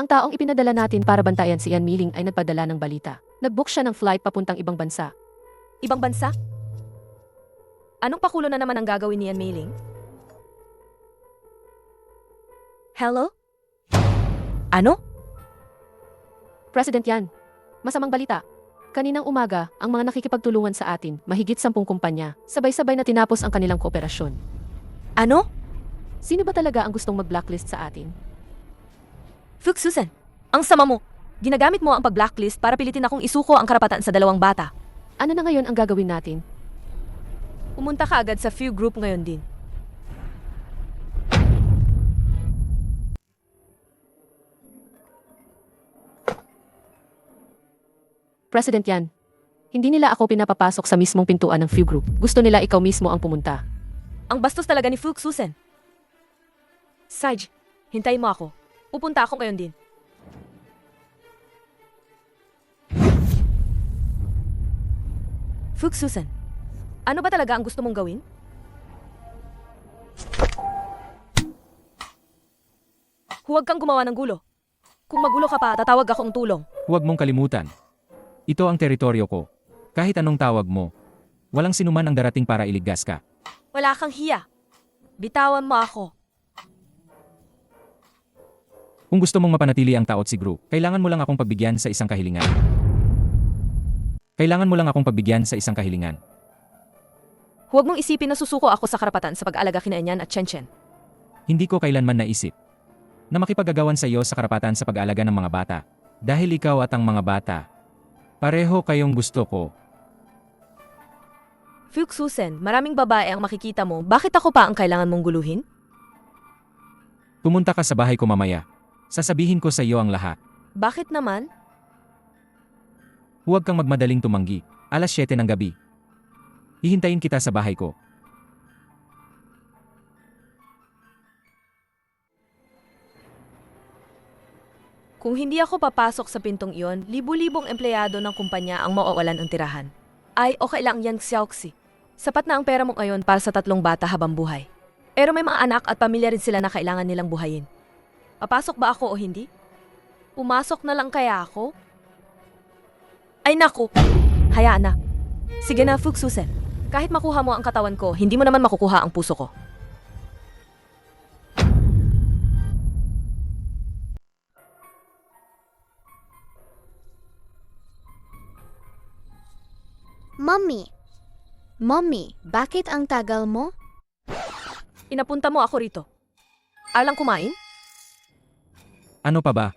ang taong ipinadala natin para bantayan si Yan Miling ay nagpadala ng balita. Nag-book siya ng flight papuntang ibang bansa. Ibang bansa? Anong pakulo na naman ang gagawin ni Yan Mailing? Hello? Ano? President Yan, masamang balita. Kaninang umaga, ang mga nakikipagtulungan sa atin, mahigit 10 kumpanya, sabay-sabay na tinapos ang kanilang kooperasyon. Ano? Sino ba talaga ang gustong mag-blacklist sa atin? Fuxusen, ang sama mo. Ginagamit mo ang pag-blacklist para pilitin akong isuko ang karapatan sa 2 bata. Ano na ngayon ang gagawin natin? Pumunta ka agad sa Few Group ngayon din. President Yan, hindi nila ako pinapapasok sa mismong pintuan ng Few Group. Gusto nila ikaw mismo ang pumunta. Ang bastos talaga ni Fuxusen. Saj, hintayin mo ako. Pupunta ako ngayon din. Fuxusen, ano ba talaga ang gusto mong gawin? Huwag kang gumawa ng gulo. Kung magulo ka pa, tatawag akong tulong. Huwag mong kalimutan. Ito ang teritoryo ko. Kahit anong tawag mo. Walang sinuman ang darating para iligtas ka. Wala kang hiya. Bitawan mo ako. Kung gusto mong mapanatili ang taot si Group, kailangan mo lang akong pagbigyan sa isang kahilingan. Kailangan mo lang akong pagbigyan sa isang kahilingan. Huwag mong isipin na susuko ako sa karapatan sa pag-alaga kina Enyan at Chen. Hindi ko kailanman naisip na makipagagawan sa iyo sa karapatan sa pag-alaga ng mga bata. Dahil ikaw at ang mga bata, pareho kayong gusto ko. Fuchsusen, maraming babae ang makikita mo. Bakit ako pa ang kailangan mong guluhin? Pumunta ka sa bahay ko mamaya. Sasabihin ko sa iyo ang lahat. Bakit naman? Huwag kang magmadaling tumanggi. Alas 7 ng gabi. Hihintayin kita sa bahay ko. Kung hindi ako papasok sa pintong iyon, libu-libong empleyado ng kumpanya ang mawawalan ng tirahan. Ay, okay lang yan, Xiaoxi. Sapat na ang pera mo ngayon para sa 3 bata habang buhay. Pero may mga anak at pamilya rin sila na kailangan nilang buhayin. Papasok ba ako o hindi? Pumasok na lang kaya ako? Ay naku! Hayaan na. Sige na, Fuchsusen. Kahit makuha mo ang katawan ko, hindi mo naman makukuha ang puso ko. Mommy, bakit ang tagal mo? Inapunta mo ako rito. Alang kumain? Ano pa ba?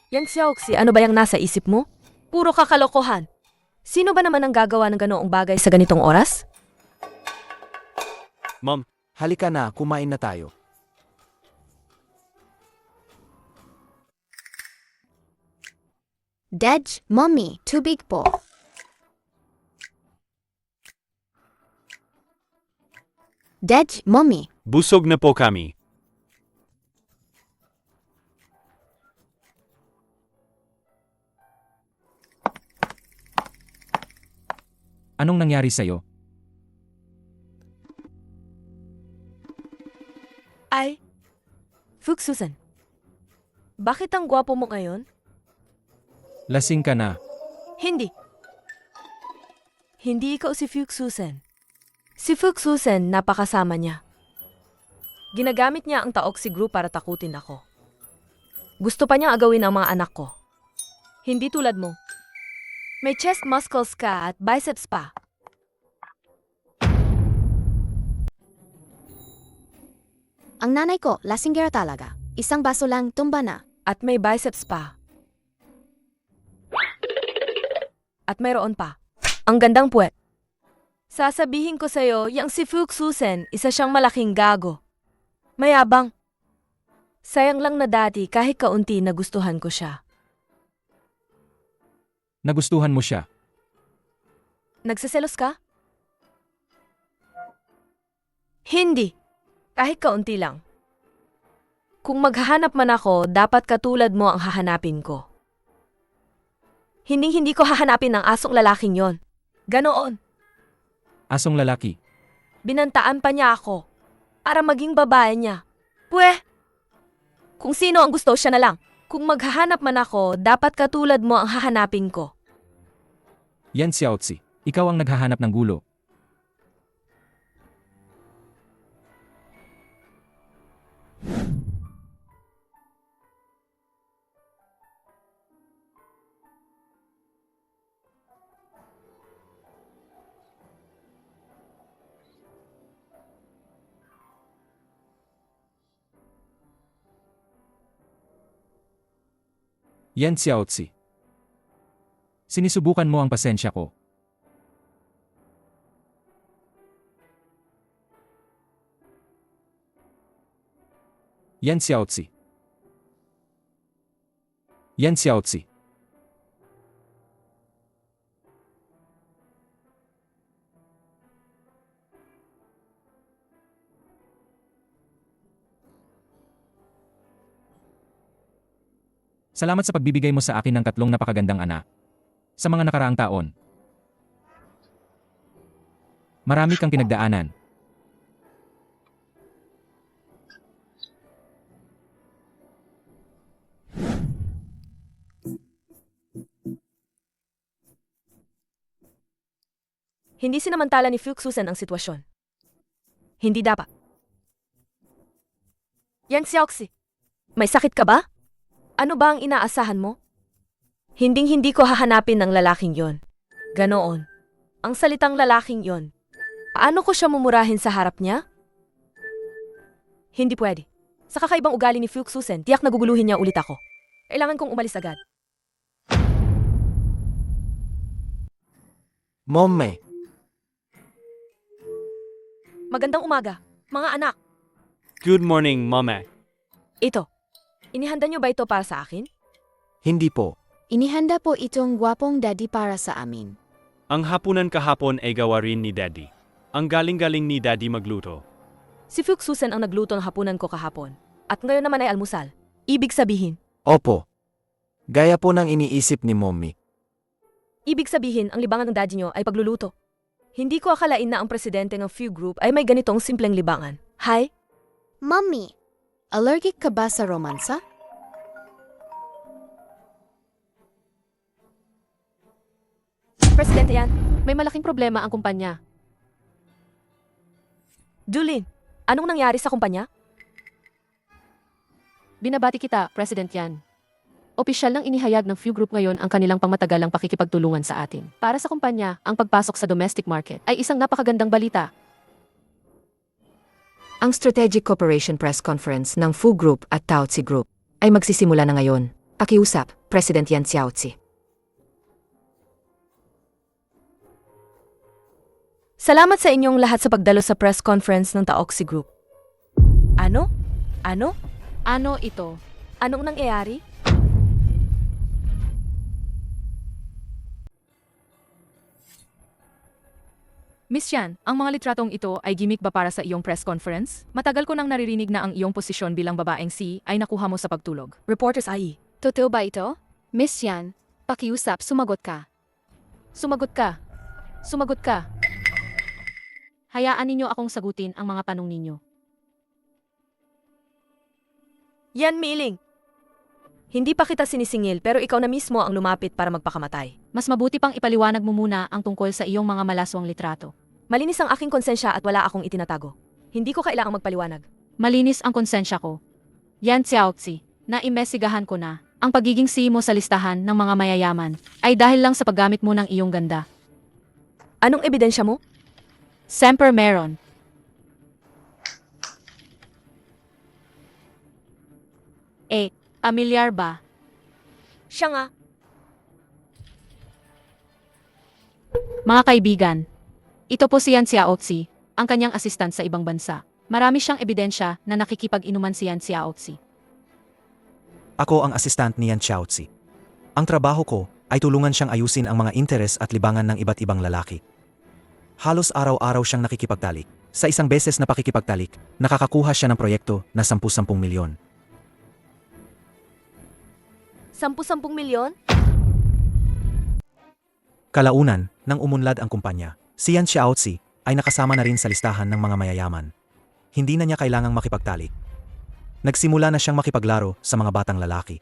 Yang Xiaoxi, ano ba yung nasa isip mo? Puro kakalokohan. Sino ba naman ang gagawa ng ganoong bagay sa ganitong oras? Mom, Halika na, kumain na tayo. Dej, Mommy, tubig po. Dej, Mommy, busog na po kami. Anong nangyari sa'yo? Ay, Fuchsusen. Bakit ang gwapo mo ngayon? Lasing ka na. Hindi. Hindi ikaw si Fuchsusen. Si Fuchsusen, napakasama niya. Ginagamit niya ang taok si Group para takutin ako. Gusto pa niya agawin ang mga anak ko. Hindi tulad mo. May chest muscles ka at biceps pa. ang nanay ko, lasinggera talaga. Isang baso lang, tumba na. At may biceps pa. At mayroon pa. Ang gandang puwet. Sasabihin ko sa'yo, yang si Fuchsusen, isa siyang malaking gago. Mayabang. Sayang lang na dati kahit kaunti nagustuhan ko siya. Nagustuhan mo siya. Nagsaselos ka? Hindi. Kahit kaunti lang. Kung maghahanap man ako, dapat katulad mo ang hahanapin ko. Hindi ko hahanapin ang asong lalaking yon. Ganoon. Asong lalaki. Binantaan pa niya ako para maging babae niya. Pwe! Kung sino ang gusto, siya na lang. Kung maghahanap man ako, dapat katulad mo ang hahanapin ko. Yan Xiaozi. Ikaw ang naghahanap ng gulo. Yan Xiaozi. Sinisubukan mo ang pasensya ko. Yan Xiaozi. Yan Xiaozi. Salamat sa pagbibigay mo sa akin ng 3 napakagandang anak. Sa mga nakaraang taon. Marami kang pinagdaanan. Hindi sinamantala ni Fuxusen ang sitwasyon. Hindi dapat. Yan Xiaoxi. May sakit ka ba? Ano ba ang inaasahan mo? Hinding-hindi ko hahanapin ng lalaking yon. Ganoon. Ang salitang lalaking yon. Paano ko siya mumurahin sa harap niya? Hindi pwede. Sa kakaibang ugali ni Fuxusen, tiyak naguguluhin niya ulit ako. Kailangan kong umalis agad. Momme, Magandang umaga, mga anak. Good morning, Mama. Ito. Inihanda niyo ba ito para sa akin? hindi po. Inihanda po itong gwapong daddy para sa amin. Ang hapunan kahapon ay gawa rin ni Daddy. Ang galing-galing ni Daddy magluto. Si Fuxusen ang nagluto ng hapunan ko kahapon. At ngayon naman ay almusal. Ibig sabihin, Opo. Gaya po ng iniisip ni Mommy. ibig sabihin ang libangan ng daddy niyo ay pagluluto. Hindi ko akalain na ang presidente ng Fu Group ay may ganitong simpleng libangan. Hi? Mommy, allergic ka ba sa romansa? Presidente yan. May malaking problema ang kumpanya. Julin, anong nangyari sa kumpanya? Binabati kita, President Yan. Opisyal nang inihayag ng Fu Group ngayon ang kanilang pangmatagalang pakikipagtulungan sa atin. Para sa kumpanya, ang pagpasok sa domestic market ay isang napakagandang balita. Ang Strategic Cooperation Press Conference ng Fu Group at Taozi Group ay magsisimula na ngayon. Pakiusap, President Yan Xiaozi. Salamat sa inyong lahat sa pagdalo sa press conference ng Taoxi Group. Ano? Ano? Ano ito? Anong nangyayari? Miss Yan, ang mga litratong ito ay gimmick ba para sa iyong press conference? Matagal ko nang naririnig na ang iyong posisyon bilang babaeng C ay nakuha mo sa pagtulog. Reporters IE. Totoo ba ito? Miss Yan, pakiusap, sumagot ka. Sumagot ka. Sumagot ka. Hayaan ninyo akong sagutin ang mga tanong ninyo. Yan, Miling. Hindi pa kita sinisingil pero ikaw na mismo ang lumapit para magpakamatay. Mas mabuti pang ipaliwanag mo muna ang tungkol sa iyong mga malaswang litrato. Malinis ang aking konsensya at wala akong itinatago. Hindi ko kailangang magpaliwanag. Malinis ang konsensya ko. Yan Xiaozi, naimesigahan ko na. Ang pagiging CEO mo sa listahan ng mga mayayaman ay dahil lang sa paggamit mo ng iyong ganda. Anong ebidensya mo? Semper meron. Pamilyar ba? Siya nga. Mga kaibigan, ito po si Yan Xiaozi, ang kanyang asistant sa ibang bansa. Marami siyang ebidensya na nakikipag-inuman si Yan Xiaozi. Ako ang assistant ni Yan Xiaozi. Ang trabaho ko ay tulungan siyang ayusin ang mga interes at libangan ng iba't ibang lalaki. Halos araw-araw siyang nakikipagtalik. Sa isang beses na pakikipagtalik, nakakakuha siya ng proyekto na 10-10 milyon. 10-10 milyon? Kalaunan, nang umunlad ang kumpanya, si Yan Xiaozi ay nakasama na rin sa listahan ng mga mayayaman. Hindi na niya kailangang makipagtalik. Nagsimula na siyang makipaglaro sa mga batang lalaki.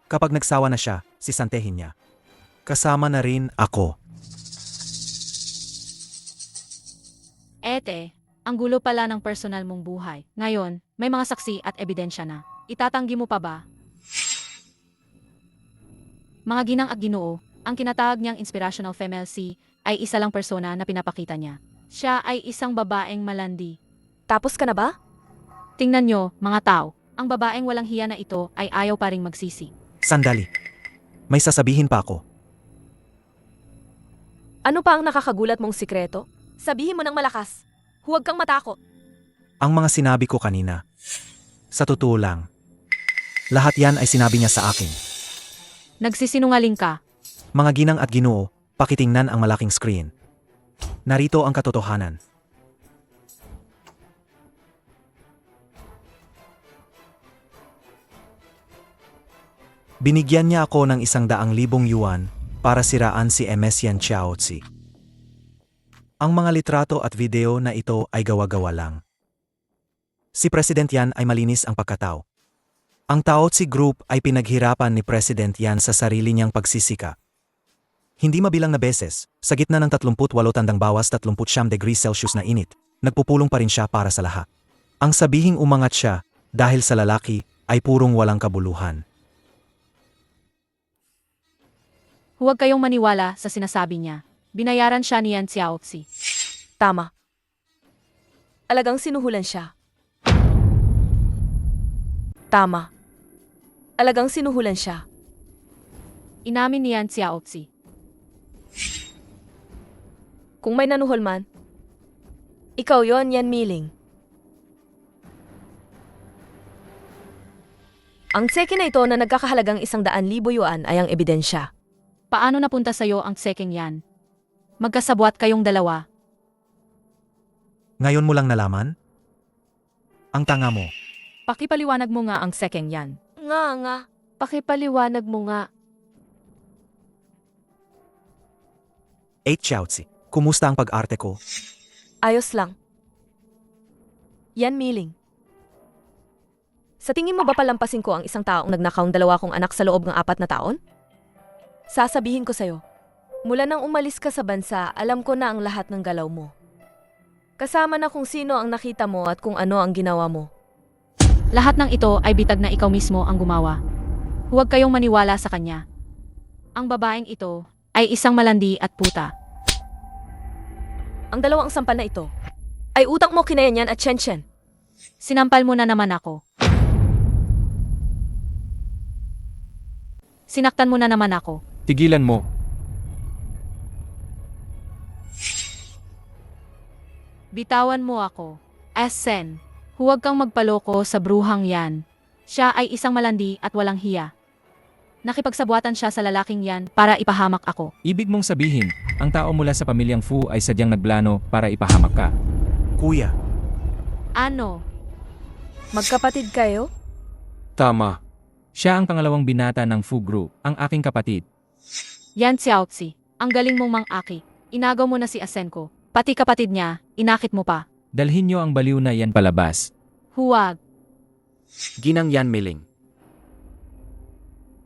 Kapag nagsawa na siya, sisantehin niya. Kasama na rin ako. Ang gulo pala ng personal mong buhay. Ngayon, may mga saksi at ebidensya na. Itatanggi mo pa ba? Mga ginang at ginoo, ang kinatawag niyang inspirational female C ay isa lang persona na pinapakita niya. Siya ay isang babaeng malandi. Tapos ka na ba? Tingnan nyo, mga tao, ang babaeng walang hiya na ito ay ayaw pa ring magsisi. Sandali. May sasabihin pa ako. Ano pa ang nakakagulat mong sikreto? Sabihin mo ng malakas. Huwag kang matakot. Ang mga sinabi ko kanina. Sa totoo lang. Lahat yan ay sinabi niya sa akin. Nagsisinungaling ka. Mga ginang at ginoo, pakitingnan ang malaking screen. Narito ang katotohanan. Binigyan niya ako ng 100,000 yuan para siraan si MS Yan Xiaozi. Ang mga litrato at video na ito ay gawa-gawa lang. Si President Yan ay malinis ang pagkatao. Ang Taozi Group ay pinaghirapan ni President Yan sa sarili niyang pagsisika. Hindi mabilang na beses, sa gitna ng 38 tandang bawas 39 degrees Celsius na init, nagpupulong pa rin siya para sa lahat. Ang sabihing umangat siya, dahil sa lalaki, ay purong walang kabuluhan. Huwag kayong maniwala sa sinasabi niya. Binayaran siya ni Yan Xiaozi. Tama. Alagang sinuhulan siya. Tama. Alagang sinuhulan siya. Inamin ni Yan Xiaozi. Kung may nanuhol man, ikaw yon, Yan Miling. Ang tseke na ito na nagkakahalagang 100,000 yuan ay ang ebidensya. Paano napunta sa'yo ang tsekeng yan? Magkasabwat kayong dalawa. Ngayon mo lang nalaman? Ang tanga mo. Pakipaliwanag mo nga ang tsekeng yan. Nga. Pakipaliwanag mo nga. 8 Xiaozi, kumusta ang pag-arte ko? Ayos lang. Yan Miling. Sa tingin mo ba palampasin ko ang isang taong nagnakaw ng 2 kong anak sa loob ng 4 na taon? Sasabihin ko sa'yo, mula nang umalis ka sa bansa, alam ko na ang lahat ng galaw mo. Kasama na kung sino ang nakita mo at kung ano ang ginawa mo. Lahat ng ito ay bitag na ikaw mismo ang gumawa. Huwag kayong maniwala sa kanya. Ang babaeng ito ay isang malandi at puta. Ang 2 sampal na ito ay utang mo kina Yan at Chen. Sinampal mo na naman ako. Sinaktan mo na naman ako. Tigilan mo. Bitawan mo ako. Sen, huwag kang magpaloko sa bruhang yan. Siya ay isang malandi at walang hiya. Nakipagsabuatan siya sa lalaking yan para ipahamak ako. Ibig mong sabihin, ang tao mula sa pamilyang Fu ay sadyang nagplano para ipahamak ka. Kuya, Ano? Magkapatid kayo? Tama. Siya ang pangalawang binata ng Fu Group, ang aking kapatid. Yan Xiaozi, ang galing mong mang-aki. Inagaw mo na si Sen ko. Pati kapatid niya, inakit mo pa. Dalhin niyo ang baliw na yan palabas. Huwag. Ginang Yan Miling.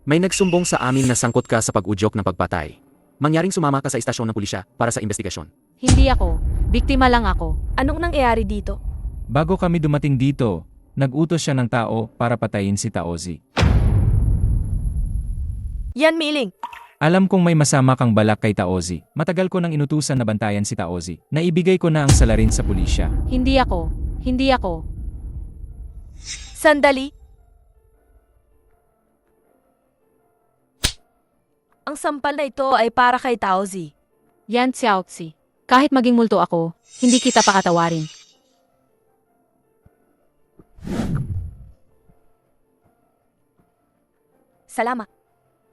May nagsumbong sa amin na sangkot ka sa pag-udyok ng pagpatay. Mangyaring sumama ka sa istasyon ng pulisya para sa investigasyon. Hindi ako. Biktima lang ako. Anong nangyayari dito? Bago kami dumating dito, nag-utos siya ng tao para patayin si Taozi. Yan Miling. Alam kong may masama kang balak kay Taozi. Matagal ko nang inutusan na bantayan si Taozi. Naibigay ko na ang salarin sa pulisya. Hindi ako. Hindi ako. Sandali. Ang sampal na ito ay para kay Taozi. Yan Xiaozi. Kahit maging multo ako, hindi kita pakatawarin. Salamat.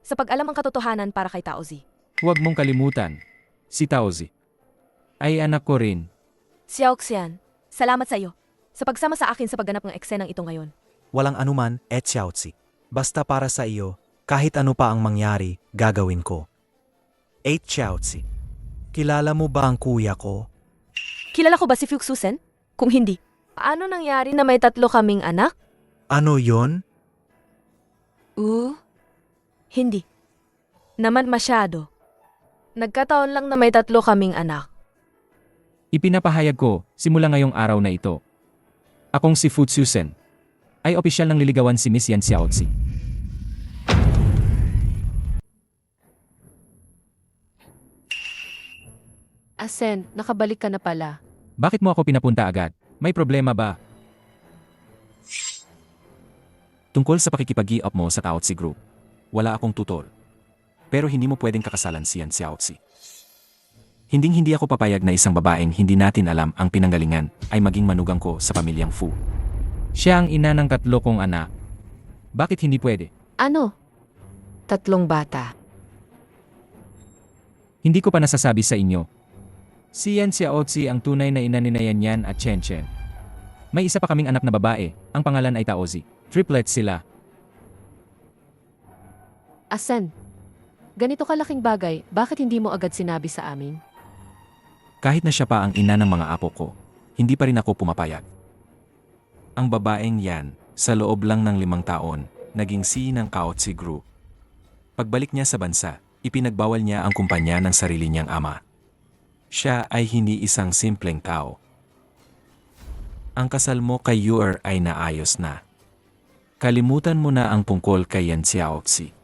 Sa pag-alam ang katotohanan para kay Taozi. Huwag mong kalimutan. Si Taozi ay anak ko rin. Xiaoxian, salamat sa iyo. Sa pagsama sa akin sa pagganap ng eksenang ito ngayon. walang anuman, Xiaozi. Basta para sa iyo, kahit ano pa ang mangyari, gagawin ko. 8 Xiaozi. Kilala mo ba ang kuya ko? Kilala ko ba si Fuxusen? Kung hindi, paano nangyari na may 3 kaming anak? Ano yon? Hindi. Naman masyado. Nagkataon lang na may 3 kaming anak. Ipinapahayag ko, simula ngayong araw na ito. Akong si Fuxusen ay opisyal ng liligawan si Miss Yan Xiaozi. Sen, nakabalik ka na pala. Bakit mo ako pinapunta agad? May problema ba? Tungkol sa pakikipag-i-up mo sa Taozi Group. Wala akong tutol. Pero hindi mo pwedeng kakasalan si Yan Xiaozi. Hinding-hindi ako papayag na isang babaeng hindi natin alam ang pinanggalingan ay maging manugang ko sa pamilyang Fu. Siya ang ina ng 3 kong anak. Bakit hindi pwede? Ano? 3 bata. Hindi ko pa nasasabi sa inyo. Si Yan Xiaozi ang tunay na ina ni Yan at Chen. May isa pa kaming anak na babae, ang pangalan ay Taozi. Triplets sila. Sen, ganito kalaking bagay, bakit hindi mo agad sinabi sa amin? Kahit na siya pa ang ina ng mga apo ko, hindi pa rin ako pumapayag. Ang babaeng yan, sa loob lang ng 5 taon, naging CEO ng Taozi Group. Pagbalik niya sa bansa, Ipinagbawal niya ang kumpanya ng sarili niyang ama. Siya ay hindi isang simpleng tao. Ang kasal mo kay Yuer ay naayos na. Kalimutan mo na ang tungkol kay Yan Xiaozi.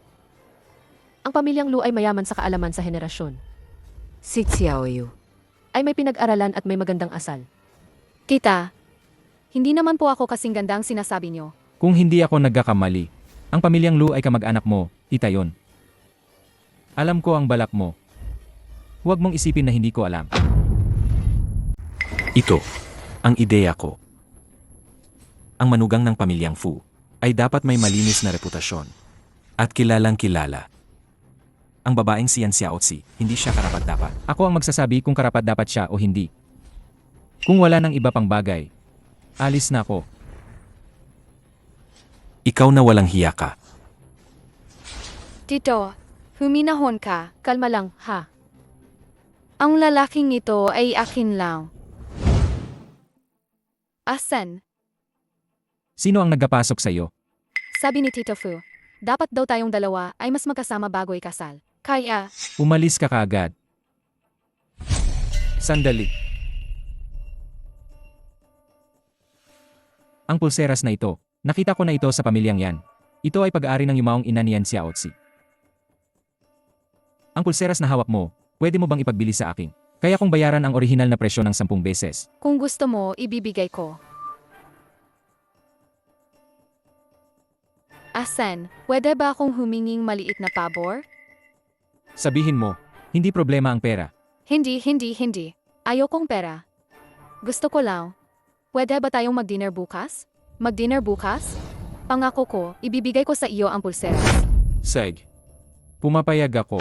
Ang pamilyang Lu ay mayaman sa kaalaman sa henerasyon. Si Xiaoyu. Ay may pinag-aralan at may magandang asal. Tita, hindi naman po ako kasing ganda ang sinasabi niyo. Kung hindi ako nagkakamali, ang pamilyang Lu ay kamag-anak mo, tita yon. Alam ko ang balak mo. Huwag mong isipin na hindi ko alam. Ito, ang ideya ko. Ang manugang ng pamilyang Fu ay dapat may malinis na reputasyon at kilalang kilala. Ang babaeng si Yan Xiaozi, hindi siya karapat-dapat. Ako ang magsasabi kung karapat-dapat siya o hindi. Kung wala ng iba pang bagay, alis na ako. Ikaw na walang hiya ka. Tito, huminahon ka. Kalma lang, ha? Ang lalaking ito ay akin lang. Asan? Sino ang nagkapasok sa iyo? Sabi ni Tito Fu, dapat daw tayong dalawa ay mas magkasama bago ikasal. Kaya, Umalis ka kaagad. Sandali. Ang pulseras na ito, nakita ko na ito sa pamilyang yan. Ito ay pag-aari ng yumaong ina ni Yan Xiaozi. Ang pulseras na hawak mo, pwede mo bang ipagbili sa akin? Kaya kong bayaran ang orihinal na presyo ng 10 beses. kung gusto mo, ibibigay ko. Asan, pwede ba akong huminging maliit na pabor? Sabihin mo, hindi problema ang pera. Hindi. Ayokong pera. Gusto ko lang. Pwede ba tayong mag-dinner bukas? Mag-dinner bukas? Pangako ko, ibibigay ko sa iyo ang pulseras. Seg. Pumapayag ako.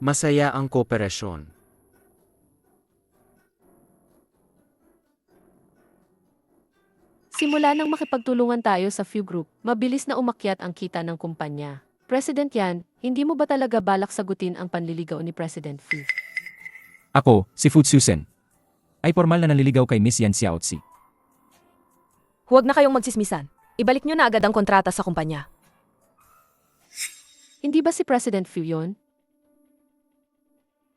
Masaya ang kooperasyon. Simula nang makipagtulungan tayo sa Few Group, mabilis na umakyat ang kita ng kumpanya. President Yan, hindi mo ba talaga balak sagutin ang panliligaw ni President Fu? Ako, si Fu Susan, ay formal na nanliligaw kay Miss Yan Xiaozi. Huwag na kayong magsismisan. Ibalik nyo na agad ang kontrata sa kumpanya. Hindi ba si President Fu yon?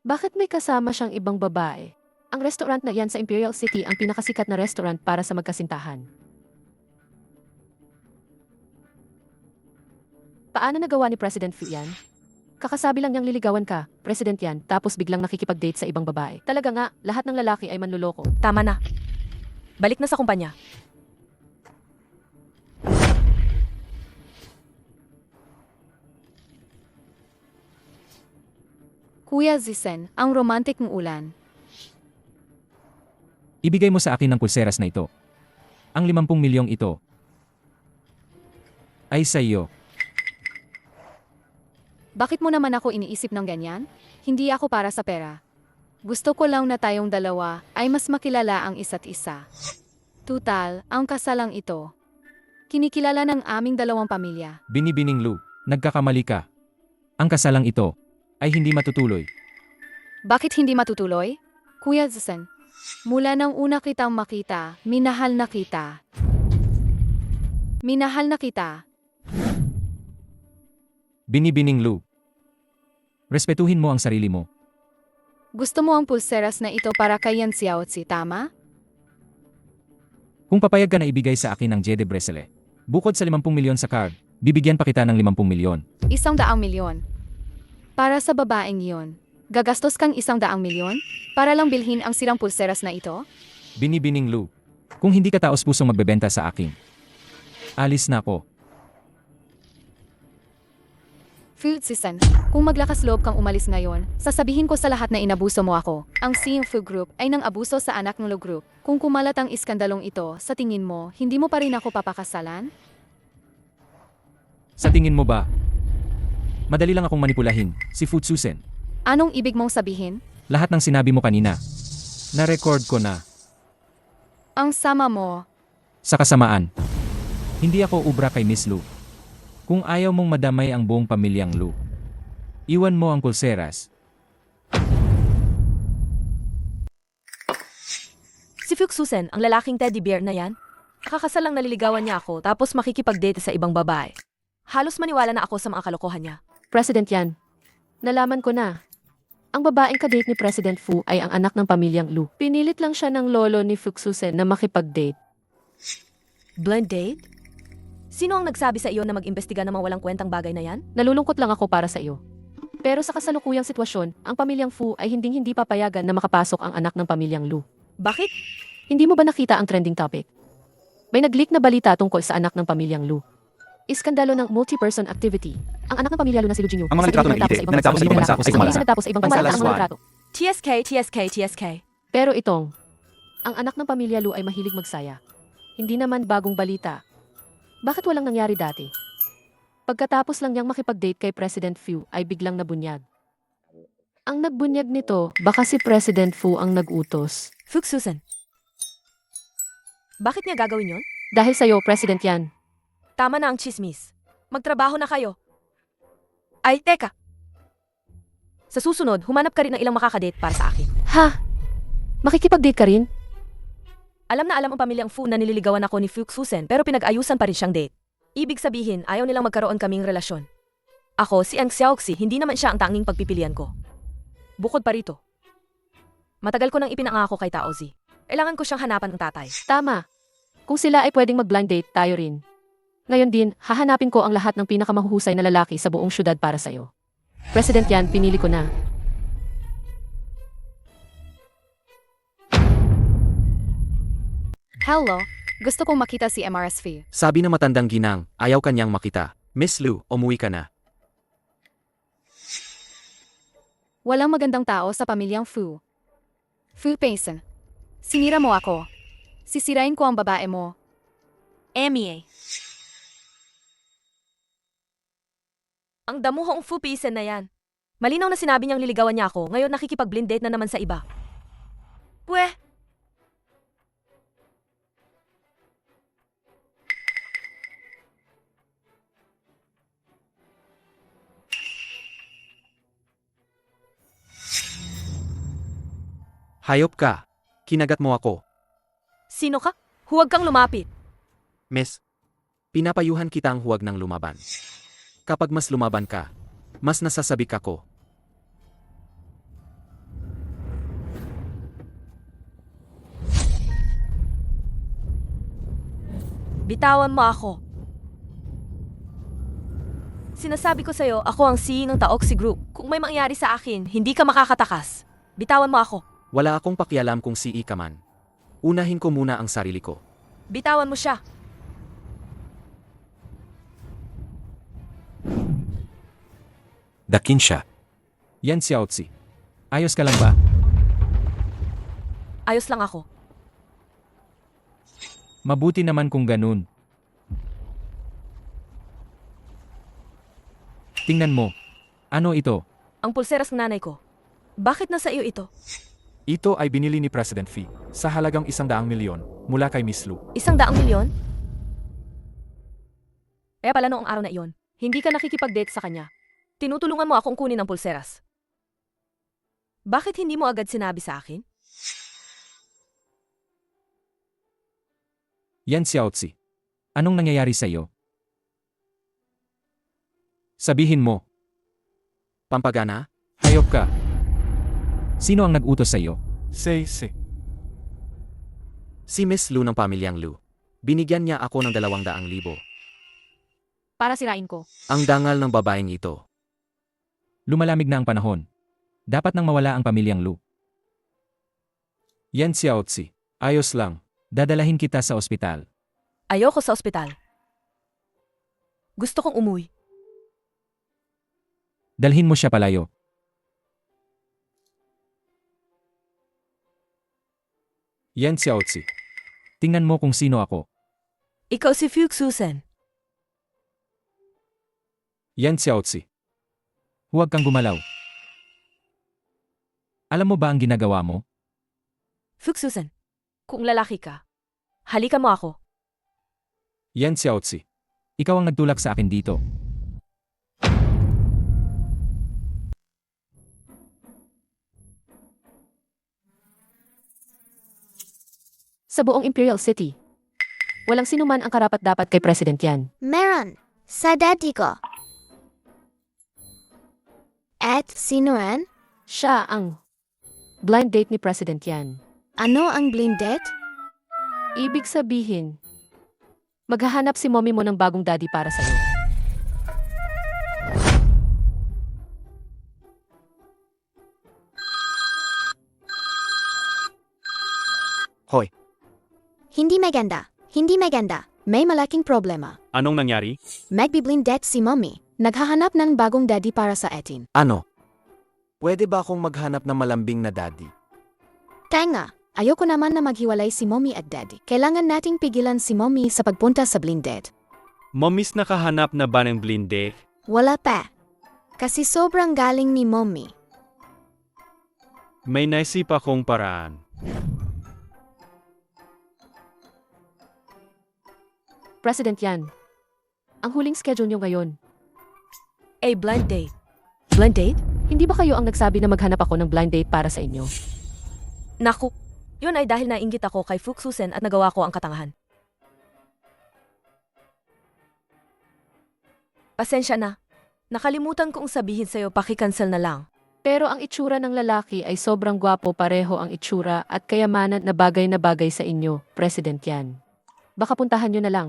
Bakit may kasama siyang ibang babae? Ang restaurant na yan sa Imperial City ang pinakasikat na restaurant para sa magkasintahan. Paano nagawa ni President Fu yan? Kakasabi lang niyang liligawan ka, President Yan, tapos biglang nakikipag-date sa ibang babae. Talaga nga, lahat ng lalaki ay manluloko. Tama na. Balik na sa kumpanya. Kuya Zisen, ang romantic ng ulan. Ibigay mo sa akin ang pulseras na ito. Ang 50 milyong ito ay sa iyo. Bakit mo naman ako iniisip ng ganyan? Hindi ako para sa pera. Gusto ko lang na tayong dalawa ay mas makilala ang isa't isa. Tutal, ang kasalang ito. Kinikilala ng aming dalawang pamilya. Binibining Lu, nagkakamali ka. Ang kasalang ito ay hindi matutuloy. Bakit hindi matutuloy? Kuya Zisen, mula nang una kitang makita, minahal na kita. Minahal na kita. Binibining Lu, respetuhin mo ang sarili mo. Gusto mo ang pulseras na ito para kay Yan Xiaozi, tama? Kung papayag ka na ibigay sa akin ang Jade Bracelet, bukod sa 50 milyon sa card, bibigyan pa kita ng 50 milyon. 100 milyon. Para sa babaeng yon, gagastos kang 100 milyon? Para lang bilhin ang sirang pulseras na ito? Binibining Lu, kung hindi ka taos-pusong magbebenta sa akin, alis na ako. Food Season, kung maglakas loob kang umalis ngayon, sasabihin ko sa lahat na inabuso mo ako. Ang Seeing Food Group ay nang abuso sa anak ng Lu Group. Kung kumalat ang iskandalong ito, sa tingin mo, hindi mo pa rin ako papakasalan? Sa tingin mo ba? Madali lang akong manipulahin, si Fu Susan. Anong ibig mong sabihin? Lahat ng sinabi mo kanina, na-record ko na. Ang sama mo. Sa kasamaan, hindi ako ubra kay Miss Lu. Kung ayaw mong madamay ang buong pamilyang Lu, iwan mo ang pulseras. Si Fu Susan, ang lalaking teddy bear na yan, kakasal lang naliligawan niya ako tapos makikipag-date sa ibang babae. Halos maniwala na ako sa mga kalokohan niya. President Yan. Nalaman ko na. Ang babaeng kadate ni President Fu ay ang anak ng pamilyang Lu. Pinilit lang siya ng lolo ni Fuxusen na makipag-date. Blind date? Sino ang nagsabi sa iyo na mag-imbestiga ng mga walang kwentang bagay na yan? Nalulungkot lang ako para sa iyo. Pero sa kasalukuyang sitwasyon, ang pamilyang Fu ay hindi papayagan na makapasok ang anak ng pamilyang Lu. Bakit? Hindi mo ba nakita ang trending topic? May nag-leak na balita tungkol sa anak ng pamilyang Lu. Iskandalo ng multi-person activity. Ang anak ng pamilya Lu na si Lu Jinyu. Ang mga litrato ng elite na nagtapos sa ibang bansa o sa ibang bansa. Nagtapos sa ibang bansa ang mga litrato. TSK. Pero itong, ang anak ng pamilya Lu ay mahilig magsaya. Hindi naman bagong balita. Bakit walang nangyari dati? Pagkatapos lang niyang makipag-date kay President Fu ay biglang nabunyag. Ang nagbunyag nito, baka si President Fu ang nag-utos. Fuxusen. Bakit niya gagawin yon? Dahil sa'yo, President Yan. Tama na ang chismis. Magtrabaho na kayo. Ay, teka. Sa susunod, humanap ka rin ng ilang makakadate para sa akin. Ha? Makikipag-date ka rin? Alam na alam ang pamilyang Fu na nililigawan ako ni Fuxusen pero pinag-ayusan pa rin siyang date. Ibig sabihin, ayaw nilang magkaroon kaming relasyon. Ako, si Ang Xiaoxi, hindi naman siya ang tanging pagpipilian ko. Bukod pa rito. Matagal ko nang ipinangako kay Taozi. Kailangan ko siyang hanapan ng tatay. Tama. Kung sila ay pwedeng mag-blind date, tayo rin. Ngayon din, hahanapin ko ang lahat ng pinakamahuhusay na lalaki sa buong syudad para sa'yo. President Yan, pinili ko na. Hello, gusto kong makita si MRSV. Sabi ng matandang ginang, ayaw kanyang makita. Miss Lu, umuwi ka na. Walang magandang tao sa pamilyang Fu. Fu Payson, sinira mo ako. Sisirain ko ang babae mo. Emie. Ang damuhong Fu Pisen na yan. Malinaw na sinabi niyang liligawan niya ako, ngayon nakikipag-blind date na naman sa iba. Pweh! Hayop ka. Kinagat mo ako. Sino ka? Huwag kang lumapit. Miss, pinapayuhan kitang huwag nang lumaban. Kapag mas lumaban ka, mas nasasabik ako. Bitawan mo ako. Sinasabi ko sa'yo, ako ang CEO ng Taoxi Group. Kung may mangyari sa akin, hindi ka makakatakas. Bitawan mo ako. Wala akong pakialam kung CE ka man. Unahin ko muna ang sarili ko. Bitawan mo siya. Dakin siya. Yan Xiaozi. Ayos ka lang ba? Ayos lang ako. Mabuti naman kung ganun. Tingnan mo. Ano ito? Ang pulseras ng nanay ko. Bakit nasa iyo ito? Ito ay binili ni President Fee sa halagang 100 milyon mula kay Miss Lu. 100 milyon? Kaya pala noong araw na iyon, hindi ka nakikipag-date sa kanya. Tinutulungan mo akong kunin ang pulseras. Bakit hindi mo agad sinabi sa akin? Yan Xiaozi. Anong nangyayari sa iyo? Sabihin mo. Pampagana? Hayop ka. Sino ang nag-utos sa iyo? Si. Si Miss Lu ng pamilyang Lu. Binigyan niya ako ng 200,000. Para sirain ko. Ang dangal ng babaeng ito. Lumalamig na ang panahon. Dapat nang mawala ang pamilyang Lu. Yan Xiaozi. Ayos lang. Dadalahin kita sa ospital. Ayoko sa ospital. Gusto kong umuwi. Dalhin mo siya palayo. Yan Xiaozi. Tingnan mo kung sino ako. Ikaw si Fuxusen. Yan Xiaozi. Huwag kang gumalaw. Alam mo ba ang ginagawa mo? Fuxusen, kung lalaki ka, halikan mo ako. Yan Xiaozi. Ikaw ang nagtulak sa akin dito. Sa buong Imperial City, walang sinuman ang karapat-dapat kay President Yan. Meron. Sa daddy ko. At sino yan? Siya ang blind date ni President Yan. Ano ang blind date? Ibig sabihin, maghahanap si mommy mo ng bagong daddy para sa'yo. Hoy, Hindi maganda. Hindi maganda. May malaking problema. Anong nangyari? Magbi-blind date si mommy. Naghahanap ng bagong daddy para sa atin. ano? Pwede ba akong maghanap ng malambing na daddy? Kaya ayoko naman na maghiwalay si mommy at daddy. Kailangan nating pigilan si mommy sa pagpunta sa blind date. Momis nakahanap na ba ng blinde? Wala pa. Kasi sobrang galing ni mommy. May naisip akong paraan. President Yan, ang huling schedule niyo ngayon. Blind date. Blind date? Hindi ba kayo ang nagsabi na maghanap ako ng blind date para sa inyo? Naku, yun ay dahil nainggit ako kay Fuxusen at nagawa ko ang katangahan. Pasensya na. Nakalimutan kong sabihin sa'yo, paki-cancel na lang. Pero ang itsura ng lalaki ay sobrang gwapo, pareho ang itsura at kayamanan na bagay sa inyo, President Yan. Baka puntahan nyo na lang.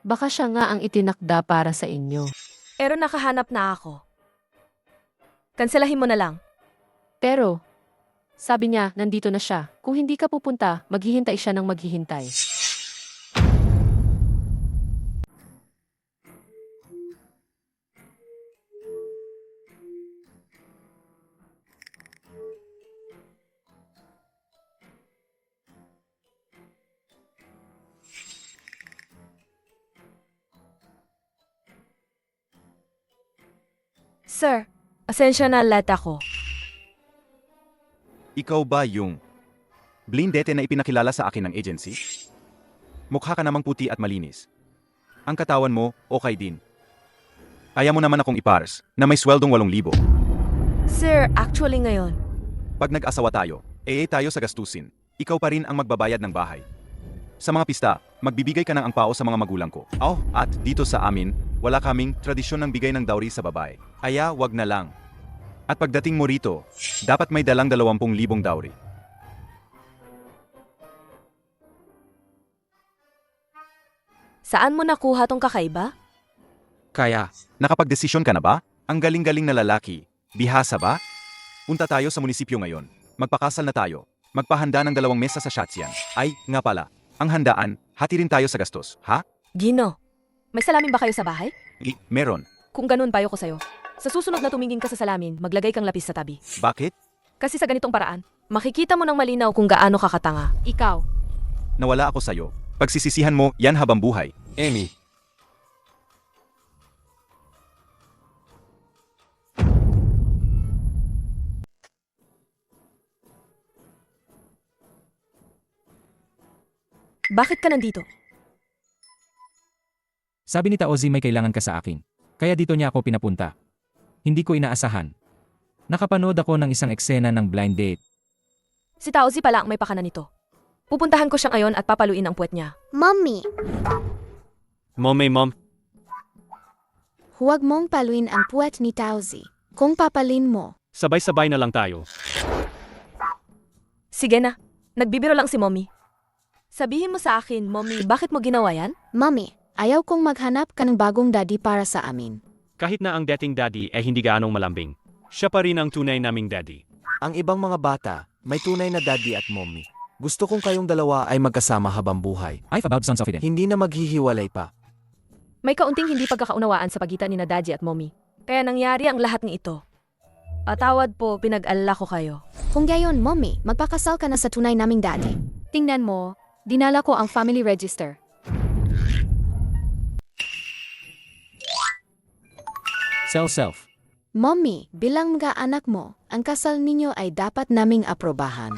Baka siya nga ang itinakda para sa inyo. Pero nakahanap na ako. Kanselahin mo na lang. Pero, sabi niya, nandito na siya. Kung hindi ka pupunta, maghihintay siya ng maghihintay. Sir, pasensya na late ako. Ikaw ba yung blind date na ipinakilala sa akin ng agency? Mukha ka namang puti at malinis. Ang katawan mo, okay din. Kaya mo naman akong ipars na may sweldong 8,000. Sir, actually ngayon. Pag nag-asawa tayo, tayo sa gastusin. Ikaw pa rin ang magbabayad ng bahay. Sa mga pista, magbibigay ka ng angpao sa mga magulang ko. Oh, at dito sa amin, wala kaming tradisyon ng bigay ng dowry sa babae. Kaya wag na lang. At pagdating mo rito, dapat may dalang 20,000 dowry. Saan mo nakuha tong kakaiba? Kaya, nakapagdesisyon ka na ba? Ang galing-galing na lalaki. Bihasa ba? Punta tayo sa munisipyo ngayon. Magpakasal na tayo. Magpahanda ng 2 mesa sa Shatsian. Ay, nga pala. Ang handaan, hati rin tayo sa gastos, ha? Gino, may salamin ba kayo sa bahay? Meron. Kung ganun, payo ko sa'yo. Sa susunod na tumingin ka sa salamin, maglagay kang lapis sa tabi. Bakit? Kasi sa ganitong paraan, makikita mo ng malinaw kung gaano ka katanga. Ikaw. Nawala ako sa'yo. Pagsisisihan mo, yan habang buhay. Amy, Bakit ka nandito? Sabi ni Taozi may kailangan ka sa akin. Kaya dito niya ako pinapunta. Hindi ko inaasahan. Nakapanood ako ng isang eksena ng blind date. Si Taozi pala ang may pakana nito. Pupuntahan ko siya ngayon at papaluin ang puwet niya. Mommy, Mom. huwag mong paluin ang puwet ni Tauzi. Kung papalin mo, Sabay-sabay na lang tayo. Sige na, nagbibiro lang si Mommy. Sabihin mo sa akin, Mommy, bakit mo ginawa yan? Mommy, ayaw kong maghanap ka ng bagong daddy para sa amin. Kahit na ang dating daddy ay hindi gaanong malambing, siya pa rin ang tunay naming daddy. Ang ibang mga bata, may tunay na daddy at mommy. Gusto kong kayong dalawa ay magkasama habang buhay. I've about sons of Eden. Hindi na maghihiwalay pa. May kaunting hindi pagkakaunawaan sa pagitan ni na Daddy at Mommy. Kaya nangyari ang lahat ng ito. Patawad po, pinag-alala ko kayo. Kung gayon, Mommy, magpakasal ka na sa tunay naming daddy. Tingnan mo, dinala ko ang family register. Self. Mommy, bilang mga anak mo, ang kasal ninyo ay dapat naming aprobahan.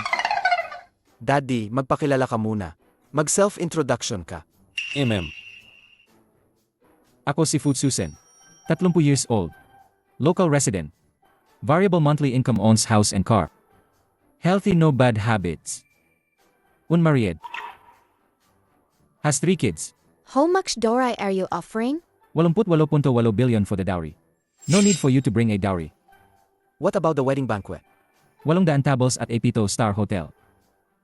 Daddy, magpakilala ka muna. Mag-self-introduction ka. Ako si Futsusen. 30 years old. Local resident. Variable monthly income, owns house and car. Healthy, no bad habits. Unmarried. Has 3 kids. How much dowry are you offering? $88.8 billion for the dowry. No need for you to bring a dowry. What about the wedding banquet? 800 tables at a 5-star hotel.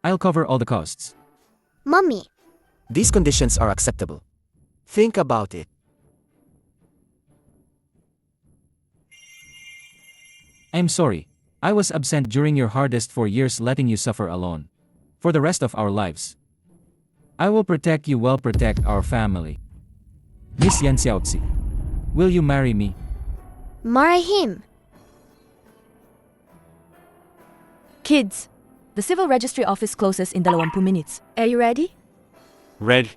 I'll cover all the costs. Mommy, These conditions are acceptable. Think about it. I'm sorry. I was absent during your hardest 4 years, letting you suffer alone. For the rest of our lives. I will protect you, well protect our family. Miss Yan Xiaozi, will you marry me? marry him. Kids, the civil registry office closes in 20 minutes. Are you ready? Red.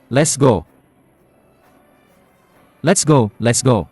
Let's go. Let's go.